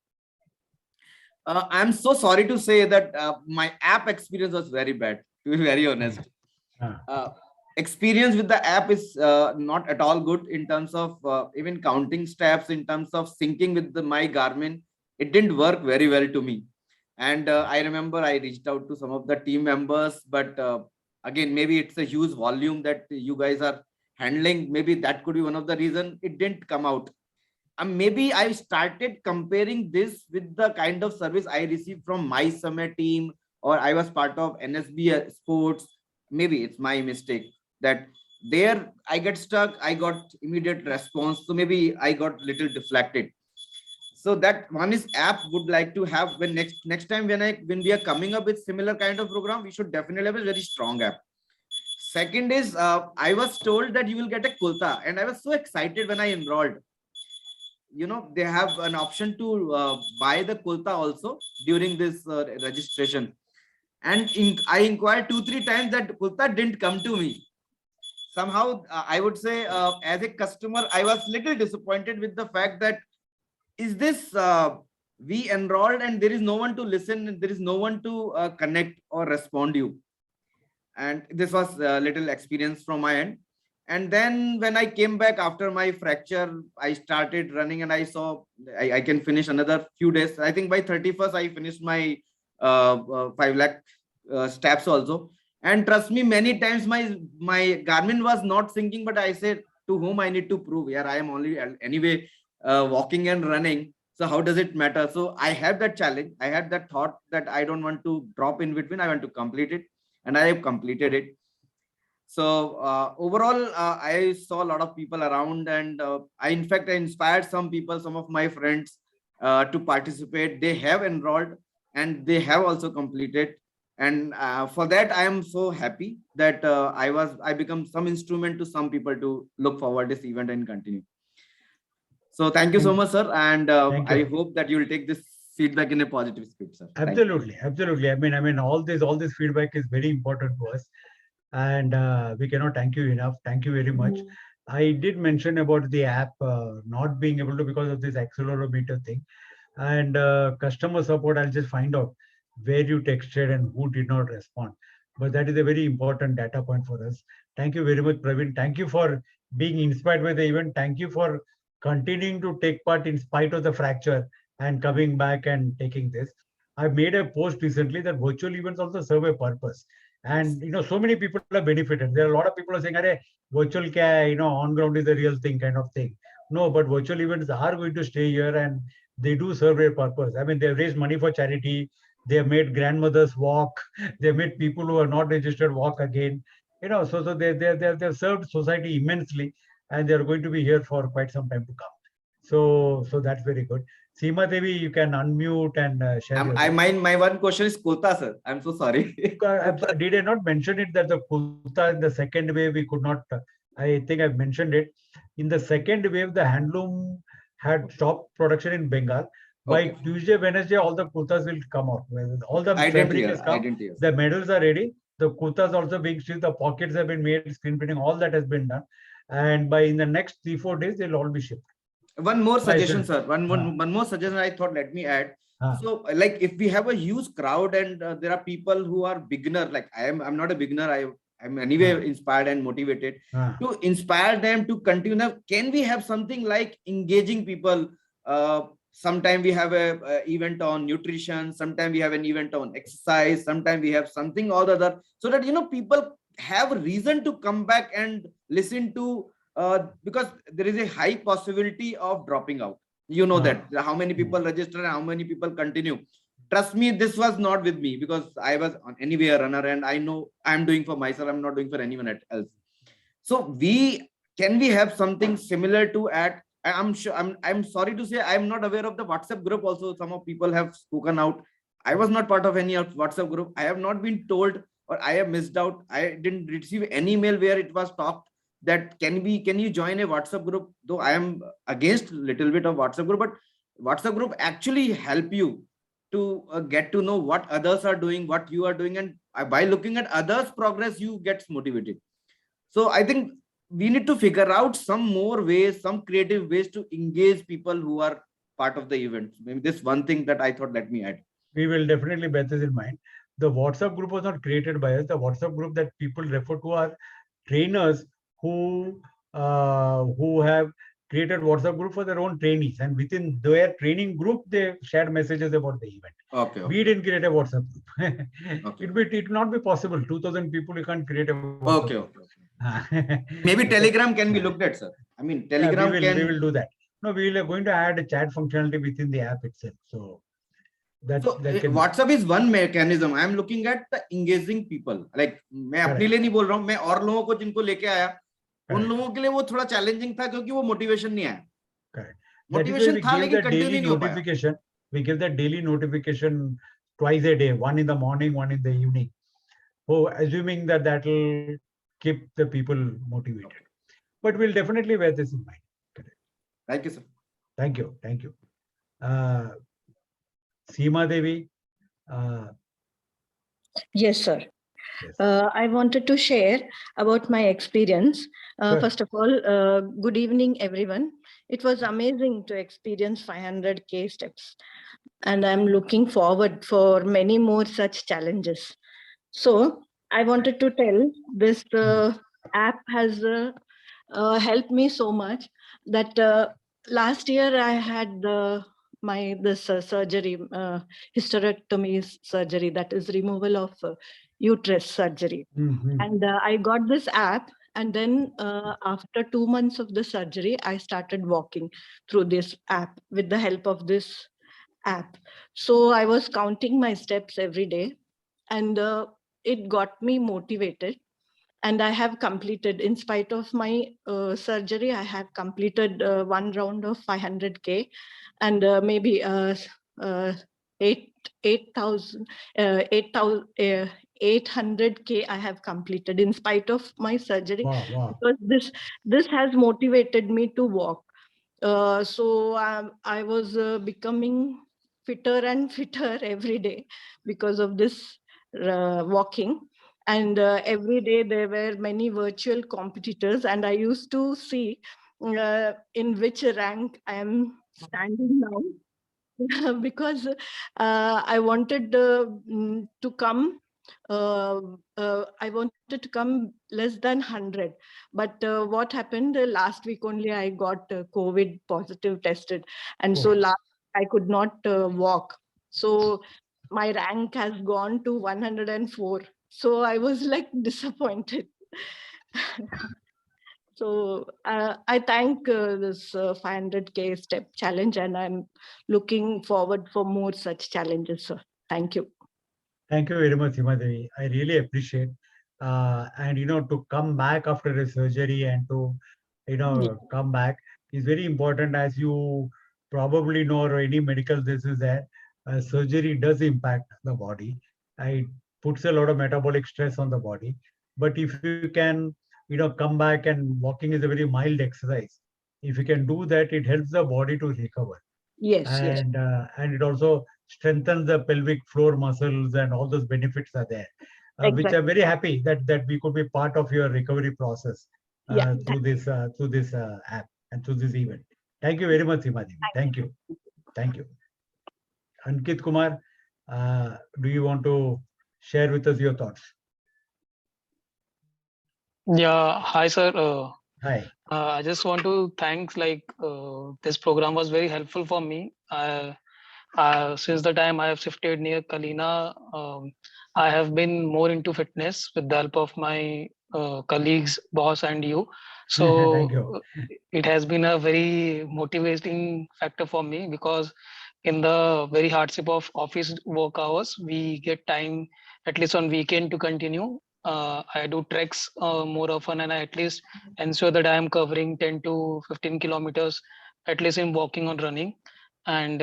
O: I'm so sorry to say that my app experience was very bad, to be very honest. Experience with the app is not at all good in terms of even counting steps, in terms of syncing with my Garmin. It didn't work very well to me. And I remember I reached out to some of the team members, but again, maybe it's a huge volume that you guys are handling. Maybe that could be one of the reasons it didn't come out. Maybe I started comparing this with the kind of service I received from my summer team, or I was part of NSB sports. Maybe it's my mistake that there I get stuck. I got immediate response. So maybe I got little deflected. So that one is app would like to have when next time when we are coming up with similar kind of program, we should definitely have a very strong app. Second is I was told that you will get a Kurta, and I was so excited when I enrolled. You know, they have an option to buy the Kurta also during this registration. And I inquired 2-3 times, that Kurta didn't come to me. Somehow, I would say, as a customer, I was little disappointed with the fact that is this we enrolled and there is no one to listen, and there is no one to connect or respond you. And this was a little experience from my end. And then when I came back after my fracture, I started running, and I saw I can finish another few days. I think by 31st, I finished my 5 lakh steps also. And trust me, many times my Garmin was not syncing, but I said, to whom I need to prove? Yeah, I am only anyway walking and running. So how does it matter? So I had that challenge. I had that thought that I don't want to drop in between. I want to complete it, and I have completed it. So overall, I saw a lot of people around, and I inspired some people, some of my friends to participate. They have enrolled and they have also completed. And for that, I am so happy that I become some instrument to some people to look forward this event and continue. So thank you so much, sir. And I hope that you will take this feedback in a positive spirit, sir.
A: Absolutely, absolutely. I mean, all this feedback is very important to us, and we cannot thank you enough. Thank you very much. I did mention about the app not being able to because of this accelerometer thing, and customer support. I'll just find out where you texted and who did not respond. But that is a very important data point for us. Thank you very much, Pravin. Thank you for being inspired by the event. Thank you for continuing to take part in spite of the fracture and coming back and taking this. I made a post recently that virtual events also serve a purpose. And so many people are benefited. There are a lot of people are saying, "Arey, virtual kya hai, on ground is the real thing," kind of thing. No, but virtual events are going to stay here, and they do serve a purpose. I mean, they've raised money for charity. They have made grandmothers walk. They have made people who are not registered walk again. So they've served society immensely, and they're going to be here for quite some time to come. So that's very good. Seemadevi, you can unmute and share.
O: My one question is Kurta, sir. I'm so sorry.
A: Did I not mention it that the Kurta in the second wave we could not? I think I've mentioned it. In the second wave, the handloom had stopped production in Bengal. By Tuesday, Wednesday, all the kurtas will come out. All the fabric is come. The medals are ready. The kurtas also being stitched. The pockets have been made. Screen printing. All that has been done. And in the next 3-4 days, they'll all be shipped.
O: One more suggestion, sir. One more suggestion I thought, let me add. So like if we have a huge crowd and there are people who are beginner, like I'm not a beginner. I'm anyway inspired and motivated to inspire them to continue. Can we have something like engaging people? Sometime we have a event on nutrition. Sometime we have an event on exercise. Sometime we have something or the other, so that people have a reason to come back and listen to. Because there is a high possibility of dropping out. That how many people register and how many people continue. Trust me, this was not with me because I was anyway a runner, and I know I'm doing for myself. I'm not doing for anyone else. So can we have something similar to add? I'm sure. I'm sorry to say I'm not aware of the WhatsApp group. Also, some of people have spoken out. I was not part of any WhatsApp group. I have not been told, or I have missed out. I didn't receive any mail where it was talked that can you join a WhatsApp group. Though I am against a little bit of WhatsApp group, but WhatsApp group actually help you to get to know what others are doing, what you are doing, and by looking at others' progress, you get motivated. So I think we need to figure out some more ways, some creative ways to engage people who are part of the event. Maybe this one thing that I thought, let me add.
A: We will definitely bear this in mind. The WhatsApp group was not created by us. The WhatsApp group that people refer to are trainers who have created WhatsApp group for their own trainees, and within their training group, they shared messages about the event.
O: Okay.
A: We didn't create a WhatsApp group. It will not be possible. 2,000 people, you can't create a WhatsApp group.
O: Maybe Telegram can be looked at, sir. I mean, Telegram
A: we will do that. No, we are going to add a chat functionality within the app itself. So
O: WhatsApp is one mechanism. I am looking at the engaging people. Like मैं अपने लिए नहीं बोल रहा हूँ, मैं और लोगों को जिनको लेके आया, उन लोगों के लिए वो थोड़ा चैलेंजिंग था क्योंकि वो मोटिवेशन नहीं आया.
A: That is why
O: Motivation था लेकिन continue नहीं हो पाया.
A: notification. We give that daily notification twice a day, one in the morning, one in the evening. So assuming that that will keep the people motivated. But we'll definitely bear this in mind.
O: Thank you, sir.
A: Thank you. Thank you. Seemadevi.
P: Yes, sir.
A: Yes.
P: I wanted to share about my experience.
A: Sure.
P: First of all, good evening, everyone. It was amazing to experience 500K steps, and I'm looking forward for many more such challenges. So I wanted to tell this app has helped me so much that last year I had this surgery, hysterectomy surgery, that is removal of uterus surgery. And I got this app, and then after 2 months of the surgery, I started walking through this app with the help of this app. So I was counting my steps every day, and it got me motivated. And I have completed, in spite of my surgery, I have completed one round of 500K, and maybe 800K I have completed in spite of my surgery.
A: Wow.
P: Because this has motivated me to walk. So I was becoming fitter and fitter every day because of this walking. And every day there were many virtual competitors, and I used to see in which rank I am standing now because I wanted to come. I wanted to come less than 100, but what happened last week only I got COVID positive tested, and so I could not walk. So my rank has gone to 104. So I was like disappointed. So I thank this 500K step challenge, and I'm looking forward for more such challenges, sir. Thank you.
A: Thank you very much, Seemadevi. I really appreciate. And to come back after a surgery and to come back is very important, as you probably know, or any medical this is that surgery does impact the body. It puts a lot of metabolic stress on the body. But if you can come back, and walking is a very mild exercise, if you can do that, it helps the body to recover.
P: Yes.
A: And it also strengthens the pelvic floor muscles, and all those benefits are there, which I'm very happy that we could be part of your recovery process through this app and through this event. Thank you very much, Seemadevi. Thank you. Ankit Kumar, do you want to share with us your thoughts?
Q: Yeah, hi sir.
A: Hi.
Q: I just want to thank, this program was very helpful for me. Since the time I have shifted near Kalina, I have been more into fitness with the help of my colleagues, boss, and you. So
A: Thank you.
Q: it has been a very motivating factor for me, because in the very hardship of office work hours, we get time at least on weekend to continue. I do treks more often, and I at least ensure that I am covering 10 to 15 kilometers, at least in walking or running. And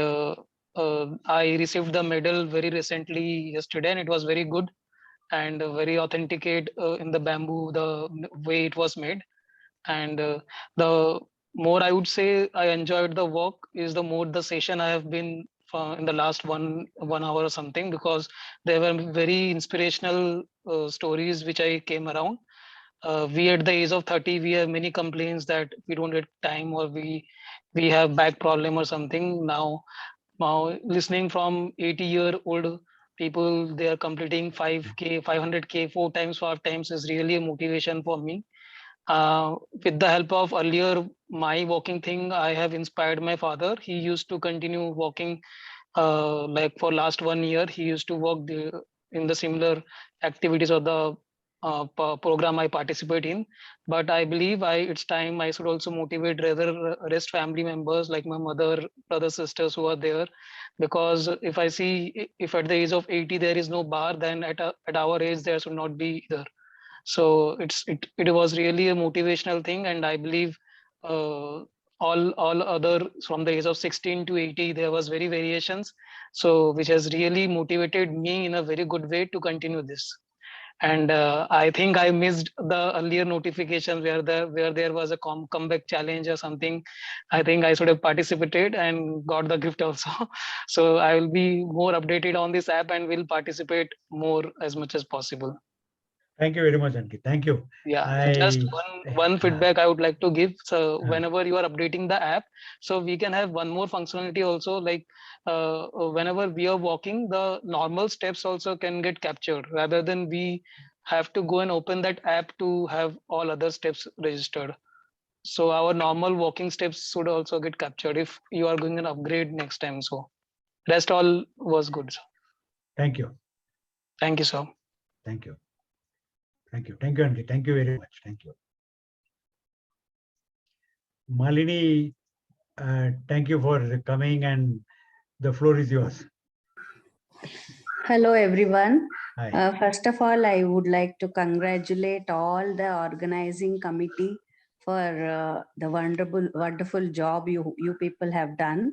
Q: I received the medal very recently yesterday, and it was very good and very authenticate in the bamboo, the way it was made. And the more I would say I enjoyed the walk is the more the session I have been in the last one hour or something, because there were very inspirational stories which I came around. We at the age of 30, we have many complaints that we don't get time, or we have back problem or something. Now listening from 80-year-old people, they are completing 5K, 500K 4 times, 5 times is really a motivation for me. With the help of earlier my walking thing, I have inspired my father. He used to continue walking for last 1 year. He used to walk in the similar activities of the program I participate in. But I believe it's time I should also motivate rest family members, like my mother, brothers, sisters who are there. Because if I see, if at the age of 80 there is no bar, then at our age there should not be either. So it was really a motivational thing, and I believe all other from the age of 16 to 80, there was very variations. So which has really motivated me in a very good way to continue this. And I think I missed the earlier notifications where there was a comeback challenge or something. I think I should have participated and got the gift also. So I will be more updated on this app and will participate more as much as possible.
A: Thank you very much, Ankit. Thank you.
Q: Yeah, just one feedback I would like to give. So whenever you are updating the app, so we can have one more functionality also, like whenever we are walking, the normal steps also can get captured rather than we have to go and open that app to have all other steps registered. So our normal walking steps should also get captured if you are going an upgrade next time. So rest all was good.
A: Thank you.
Q: Thank you, sir.
A: Thank you. Thank you. Thank you, Ankit. Thank you very much. Thank you. Malini, thank you for coming, and the floor is yours.
R: Hello, everyone.
A: Hi.
R: First of all, I would like to congratulate all the organizing committee for the wonderful job you people have done.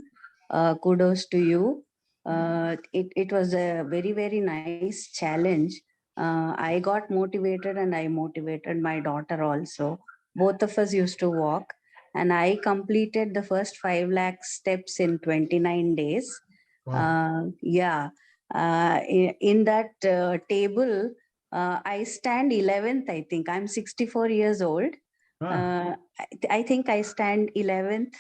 R: Kudos to you. It was a very nice challenge. I got motivated and I motivated my daughter also. Both of us used to walk, and I completed the first 5 lakh steps in 29 days.
A: Wow.
R: Yeah. In that table, I stand 11th, I think. I'm 64 years old. I think I stand 11th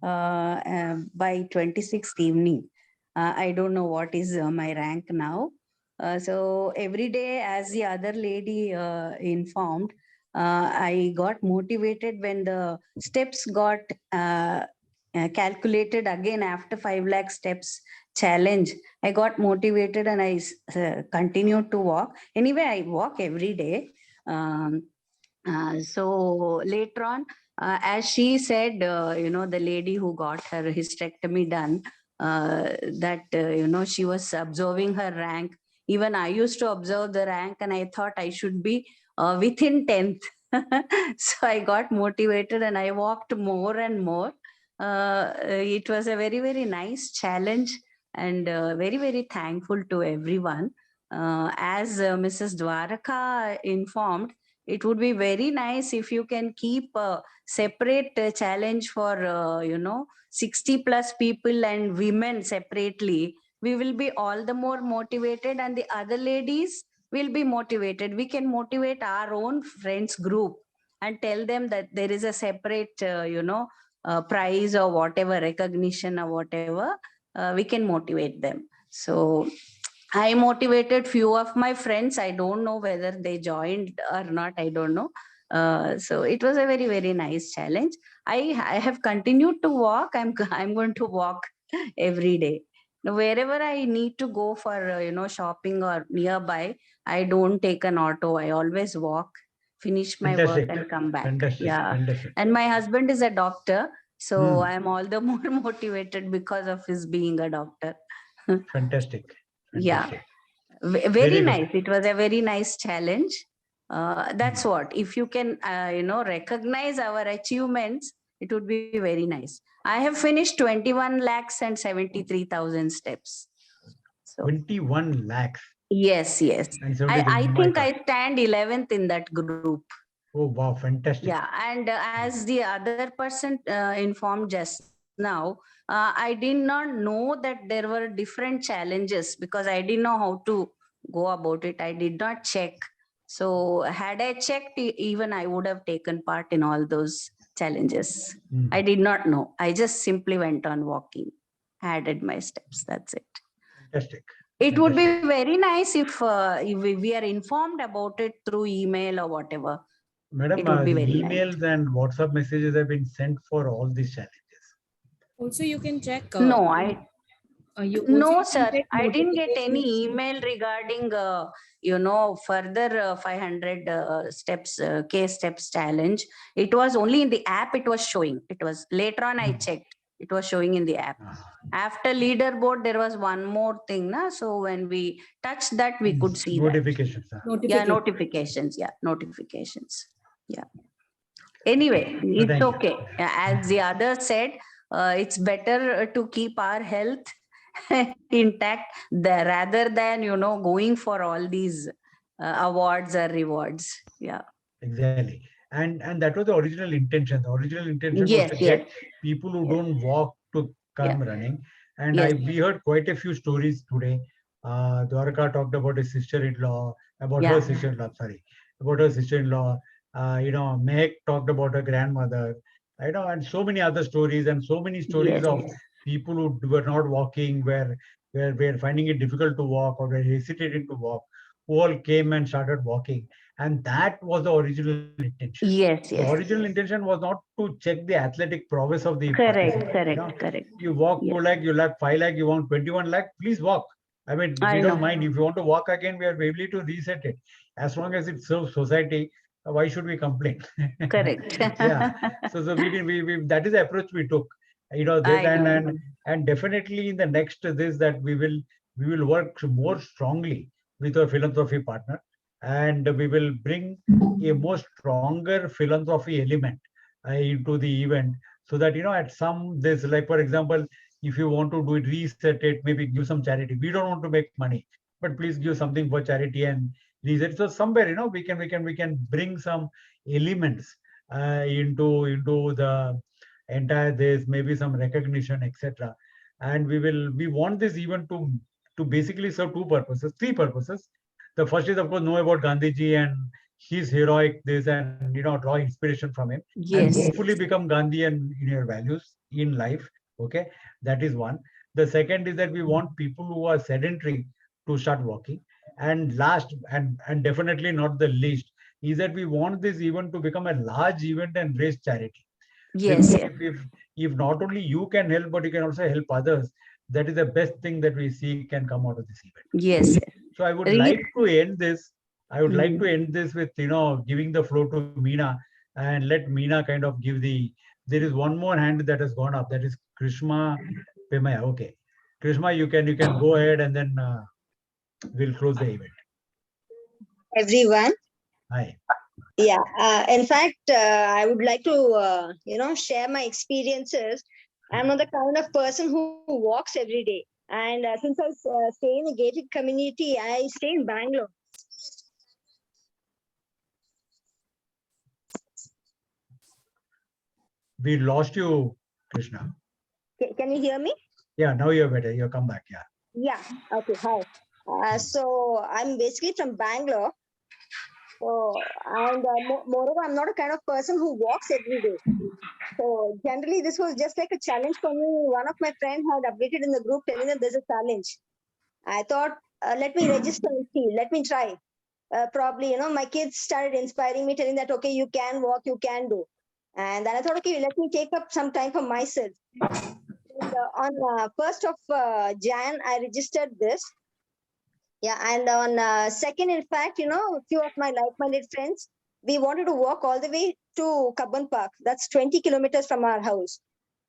R: by 26th evening. I don't know what is my rank now. So every day, as the other lady informed, I got motivated when the steps got calculated again after 5 lakh steps challenge. I got motivated and I continued to walk. Anyway, I walk every day. So later on, as she said, the lady who got her hysterectomy done, she was observing her rank. Even I used to observe the rank, and I thought I should be within 10th. So I got motivated and I walked more and more. It was a very nice challenge, and very thankful to everyone. As Mrs. Dwaraka informed, it would be very nice if you can keep a separate challenge for 60 plus people and women separately. We will be all the more motivated, and the other ladies will be motivated. We can motivate our own friends group and tell them that there is a separate prize or whatever, recognition or whatever. We can motivate them. So I motivated few of my friends. I don't know whether they joined or not. I don't know. So it was a very nice challenge. I have continued to walk. I'm going to walk every day. Now, wherever I need to go for shopping or nearby, I don't take an auto. I always walk, finish my work and come back.
A: Fantastic.
R: And my husband is a doctor, so I'm all the more motivated because of his being a doctor.
A: Fantastic.
R: Yeah, very nice. It was a very nice challenge. That's what, if you can recognize our achievements, it would be very nice. I have finished 21 lakhs and 73,000 steps. So
A: 21 lakhs.
R: Yes. I think I stand 11th in that group.
A: Oh wow, fantastic.
R: Yeah, and as the other person informed just now, I did not know that there were different challenges because I didn't know how to go about it. I did not check. So had I checked, even I would have taken part in all those challenges. I did not know. I just simply went on walking, added my steps. That's it.
A: Fantastic.
R: It would be very nice if we are informed about it through email or whatever.
A: Madam,
R: It would be
A: the
R: very
A: emails and WhatsApp messages have been sent for all these challenges.
S: Also, you can check.
R: No,
S: no,
R: sir. I didn't get any email regarding, further 500 steps, K steps challenge. It was only in the app it was showing. It was later on I checked. It was showing in the app. After leaderboard, there was one more thing. So when we touched that, we could see
A: notifications.
R: that. Yeah, notifications. Yeah, notifications. Yeah. Anyway, it's
A: thank you.
R: okay. As the other said, it's better to keep our health intact rather than, going for all these awards or rewards. Yeah.
A: Exactly. And that was the original intention. The original intention
R: Yes,
A: was to
R: yes.
A: get people who don't walk to come running. And
R: Yes.
A: we heard quite a few stories today. Dwaraka talked about his sister-in-law, about her
R: Yeah.
A: sister-in-law, sorry, about her sister-in-law. Mahek talked about her grandmother, and so many other stories and so many stories
R: Yes,
A: of
R: yes.
A: people who were not walking, were finding it difficult to walk or were hesitating to walk, who all came and started walking. And that was the original intention.
R: Yes,
A: The
R: yes.
A: original intention was not to check the athletic prowess of the
R: Correct,
A: participant.
R: correct.
A: You walk 2 lakh, you lack 5 lakh, you want 21 lakh, please walk. I mean, we
R: I
A: don't
R: know.
A: mind. If you want to walk again, we are able to reset it. As long as it serves society, why should we complain?
R: Correct.
A: Yeah. So we that is the approach we took. This
R: I know.
A: and definitely in the next this that we will work more strongly with our philanthropy partner, and we will bring a more stronger philanthropy element into the event, so that at some this, like for example, if you want to do it, reset it, maybe give some charity. We don't want to make money, but please give something for charity and reset. So somewhere we can bring some elements into the entire this, maybe some recognition, etc. And we want this event to basically serve three purposes. The first is, of course, know about Gandhiji and his heroic this, and draw inspiration from him, and
R: Yes.
A: hopefully become Gandhian in your values in life. Okay, that is one. The second is that we want people who are sedentary to start walking. And last, and definitely not the least, is that we want this event to become a large event and raise charity.
R: Yes,
A: Because
R: yes.
A: if not only you can help, but you can also help others, that is the best thing that we see can come out of this event.
R: Yes.
A: So I would
R: Really?
A: like to end this. I would like to end this with giving the floor to Meena, and let Meena kind of give the. There is one more hand that has gone up. That is Krishma Pemaya. Okay, Krishma, you can go ahead, and then we'll close the event.
T: Everyone.
A: Hi.
T: Yeah. In fact, I would like to share my experiences. I'm not the kind of person who walks every day. And since I stay in a gated community, I stay in Bangalore.
A: We lost you, Krishna.
T: Can you hear me?
A: Yeah, now you're better. You come back. Yeah.
T: Yeah. Okay. Hi. So I'm basically from Bangalore. So, and moreover, I'm not a kind of person who walks every day. So generally, this was just like a challenge for me. One of my friends had updated in the group telling them there's a challenge. I thought, let me register and see. Let me try. Probably, my kids started inspiring me, telling that, okay, you can walk, you can do. And then I thought, okay, let me take up some time for myself. And, on 1st of Jan, I registered this. Yeah, and on 2nd, in fact, a few of my like-minded friends, we wanted to walk all the way to Kabban Park. That's 20 kilometers from our house.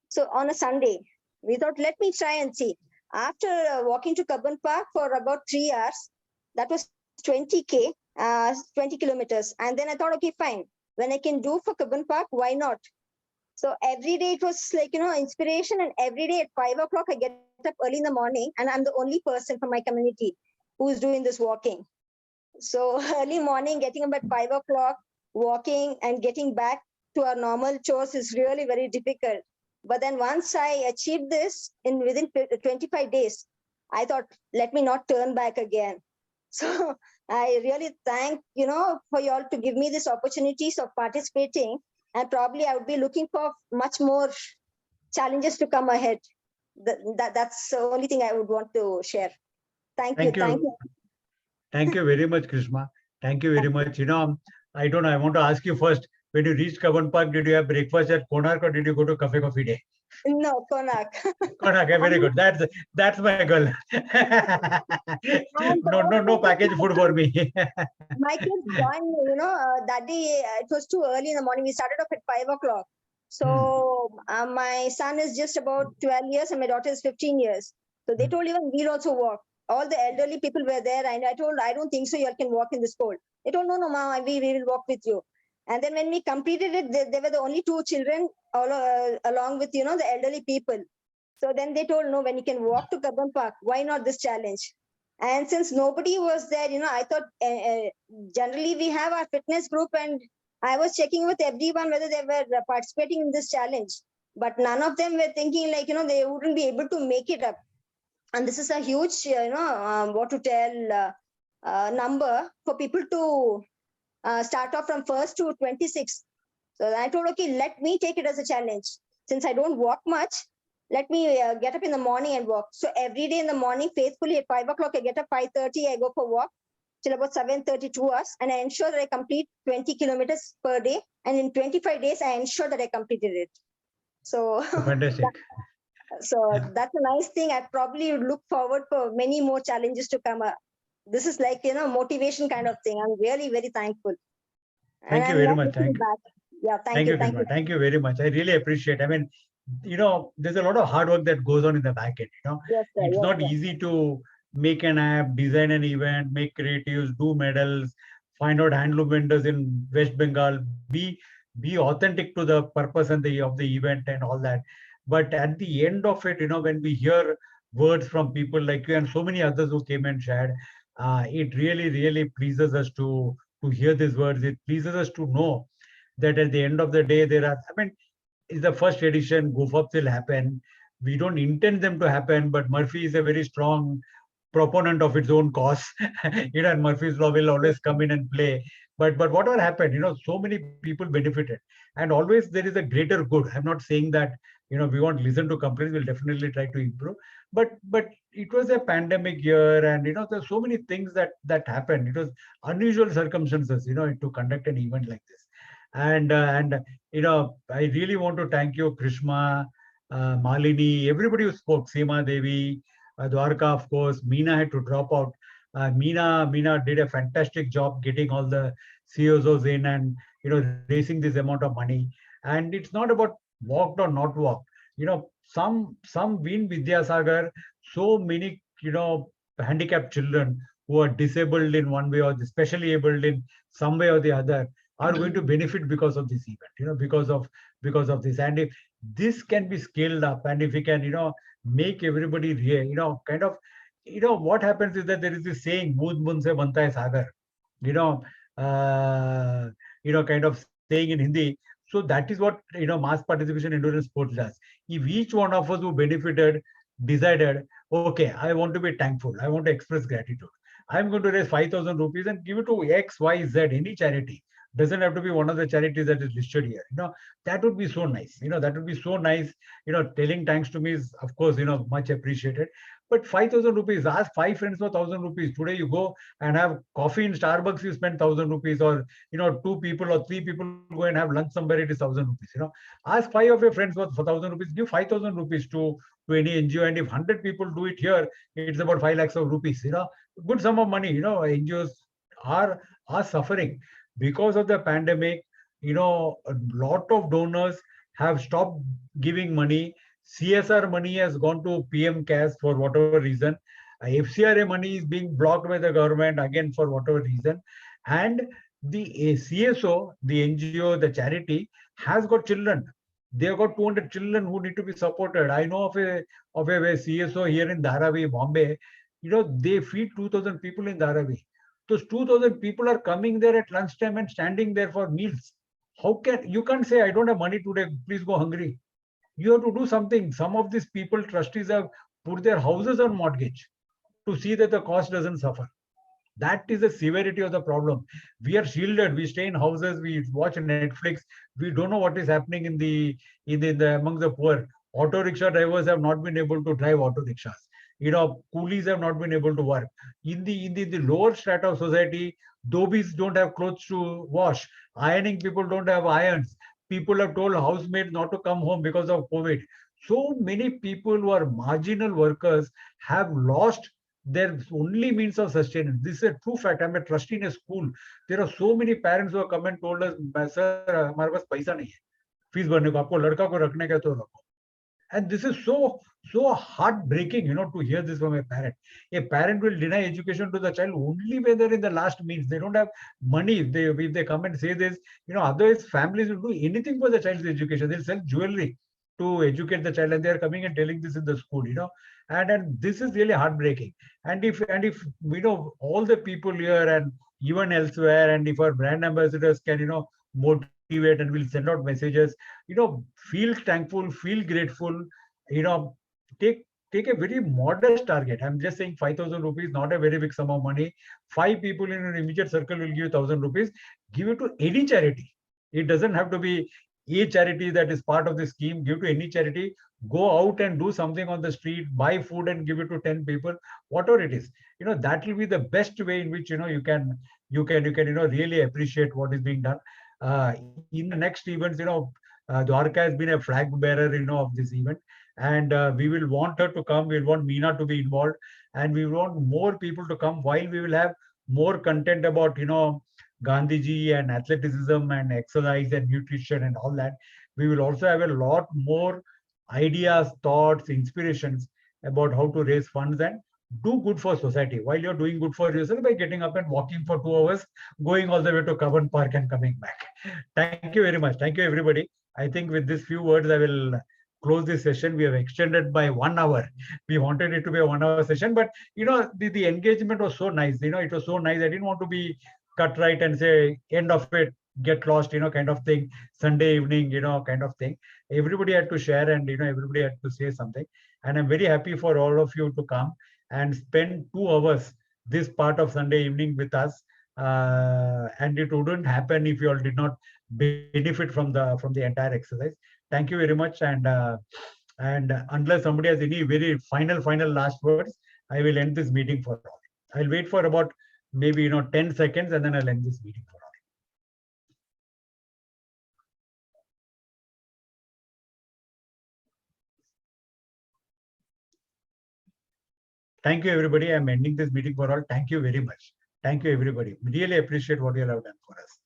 T: So on a Sunday, we thought, let me try and see. After walking to Kabban Park for about 3 hours, that was 20 kilometers. And then I thought, okay, fine. When I can do for Kabban Park, why not? So every day it was like, inspiration. And every day at 5 o'clock, I get up early in the morning, and I'm the only person from my community who's doing this walking. So early morning, getting up at 5 o'clock, walking and getting back to our normal chores is really very difficult. But then once I achieved this within 25 days, I thought, let me not turn back again. So I really thank, for you all to give me this opportunities of participating. And probably I would be looking for much more challenges to come ahead. That's the only thing I would want to share. Thank you.
A: Thank you very much, Krishma. Thank you very much. I don't know. I want to ask you first, when you reached Kabban Park, did you have breakfast at Konark or did you go to Cafe Coffee Day?
T: No, Konark.
A: Konark, very good. That's my girl. No package food for me.
T: My kids joined, that day it was too early in the morning. We started off at 5 o'clock. So my son is just about 12 years and my daughter is 15 years. So they told even we'll also walk. All the elderly people were there, and I told, I don't think so, you all can walk in this cold. They told, no, Mama, we will walk with you. And then when we completed it, there were the only 2 children all along with, the elderly people. So then they told, no, when you can walk to Kabam Park, why not this challenge? And since nobody was there, I thought generally we have our fitness group, and I was checking with everyone whether they were participating in this challenge. But none of them were thinking like, they wouldn't be able to make it up. And this is a huge, what to tell, number for people to start off from 1st to 26th. So I told, okay, let me take it as a challenge. Since I don't walk much, let me get up in the morning and walk. So every day in the morning, faithfully at 5 o'clock, I get up 5:30, I go for a walk till about 7:32 hours. And I ensure that I complete 20 kilometers per day. And in 25 days, I ensure that I completed it. So
A: fantastic.
T: So that's a nice thing. I probably would look forward for many more challenges to come. This is like, motivation kind of thing. I'm really very thankful.
A: Thank you very much.
T: Thank you. Yeah, thank you.
A: Thank you very much. I really appreciate. I mean, there's a lot of hard work that goes on in the back end.
T: Yes, sir,
A: it's
T: yes,
A: not
T: sir.
A: easy to make an app, design an event, make creatives, do medals, find out handloom vendors in West Bengal, be authentic to the purpose and of the event and all that. But at the end of it, when we hear words from people like you and so many others who came and shared, it really, really pleases us to hear these words. It pleases us to know that at the end of the day, it's the first edition, goof-ups will happen. We don't intend them to happen, but Murphy is a very strong proponent of its own cause. And Murphy's law will always come in and play. But whatever happened, so many people benefited. And always there is a greater good. I'm not saying that, we won't listen to complaints, we'll definitely try to improve. But it was a pandemic year, and there's so many things that happened. It was unusual circumstances, to conduct an event like this. And I really want to thank you, Krishma, Malini, everybody who spoke, Seemadevi, Dwarka, of course. Meena had to drop out. Meena did a fantastic job getting all the COOs in and raising this amount of money. And it's not about walked or not walked. Some win Vidyasagar, so many handicapped children who are disabled in one way or especially abled in some way or the other are going to benefit because of this event, because of this. And if this can be scaled up, and if we can, make everybody here, what happens is that there is this saying, "Mood mun se banta hai sagar," kind of saying in Hindi. So that is what mass participation endurance sports does. If each one of us who benefited decided, okay, I want to be thankful, I want to express gratitude, I'm going to raise 5,000 rupees and give it to X, Y, Z, any charity. Doesn't have to be one of the charities that is listed here. That would be so nice. That would be so nice. Telling thanks to me is, of course, much appreciated. But 5,000 rupees, ask 5 friends for 1,000 rupees. Today you go and have coffee in Starbucks, you spend 1,000 rupees, or 2 people or 3 people go and have lunch somewhere, it is 1,000 rupees. Ask 5 of your friends for 1,000 rupees, give 5,000 rupees to any NGO, and if 100 people do it here, it's about 5 lakhs of rupees. Good sum of money. NGOs are suffering because of the pandemic. A lot of donors have stopped giving money. CSR money has gone to PM CAS for whatever reason. FCRA money is being blocked by the government again for whatever reason. And the CSO, the NGO, the charity has got children. They have got 200 children who need to be supported. I know of a CSO here in Dharavi, Bombay. They feed 2,000 people in Dharavi. Those 2,000 people are coming there at lunchtime and standing there for meals. You can't say, I don't have money today, please go hungry. You have to do something. Some of these people, trustees, have put their houses on mortgage to see that the cost doesn't suffer. That is the severity of the problem. We are shielded. We stay in houses. We watch Netflix. We don't know what is happening among the poor. Auto rickshaw drivers have not been able to drive auto rickshaws. Coolies have not been able to work. In the lower strata of society, dhobies don't have clothes to wash. Ironing people don't have irons. People have told housemaids not to come home because of COVID. So many people who are marginal workers have lost their only means of sustenance. This is a true fact. I'm a trustee in a school. There are so many parents who have come and told us, "Sir, हमारे पास पैसा नहीं है, fees भरने को, आपको लड़का को रखने का तो रखो." And this is so heartbreaking, to hear this from a parent. A parent will deny education to the child only when they're in the last means. They don't have money. If they come and say this, otherwise families will do anything for the child's education. They'll sell jewelry to educate the child, and they are coming and telling this in the school, and this is really heartbreaking. And if all the people here and even elsewhere, and if our brand ambassadors can motivate and will send out messages, feel thankful, feel grateful, take a very modest target. I'm just saying 5,000 rupees, not a very big sum of money. 5 people in your immediate circle will give you 1,000 rupees. Give it to any charity. It doesn't have to be a charity that is part of the scheme. Give to any charity. Go out and do something on the street, buy food and give it to 10 people, whatever it is. That will be the best way in which you can really appreciate what is being done. In the next events, Dwarka has been a flag bearer, of this event, and we will want her to come. We want Meena to be involved, and we want more people to come. While we will have more content about Gandhiji and athleticism and exercise and nutrition and all that, we will also have a lot more ideas, thoughts, inspirations about how to raise funds and do good for society while you're doing good for yourself by getting up and walking for 2 hours, going all the way to Kavan Park and coming back. Thank you very much. Thank you, everybody. I think with these few words, I will close this session. We have extended by 1 hour. We wanted it to be a 1 hour session, but the engagement was so nice. It was so nice. I didn't want to be cut right and say end of it, get lost, kind of thing. Sunday evening, kind of thing. Everybody had to share, and everybody had to say something. And I'm very happy for all of you to come and spend 2 hours this part of Sunday evening with us. And it wouldn't happen if you all did not benefit from the entire exercise. Thank you very much. And unless somebody has any very final last words, I will end this meeting for all. I'll wait for about maybe 10 seconds, and then I'll end this meeting for all. Thank you, everybody. I'm ending this meeting for all. Thank you very much. Thank you, everybody. We really appreciate what you have done for us.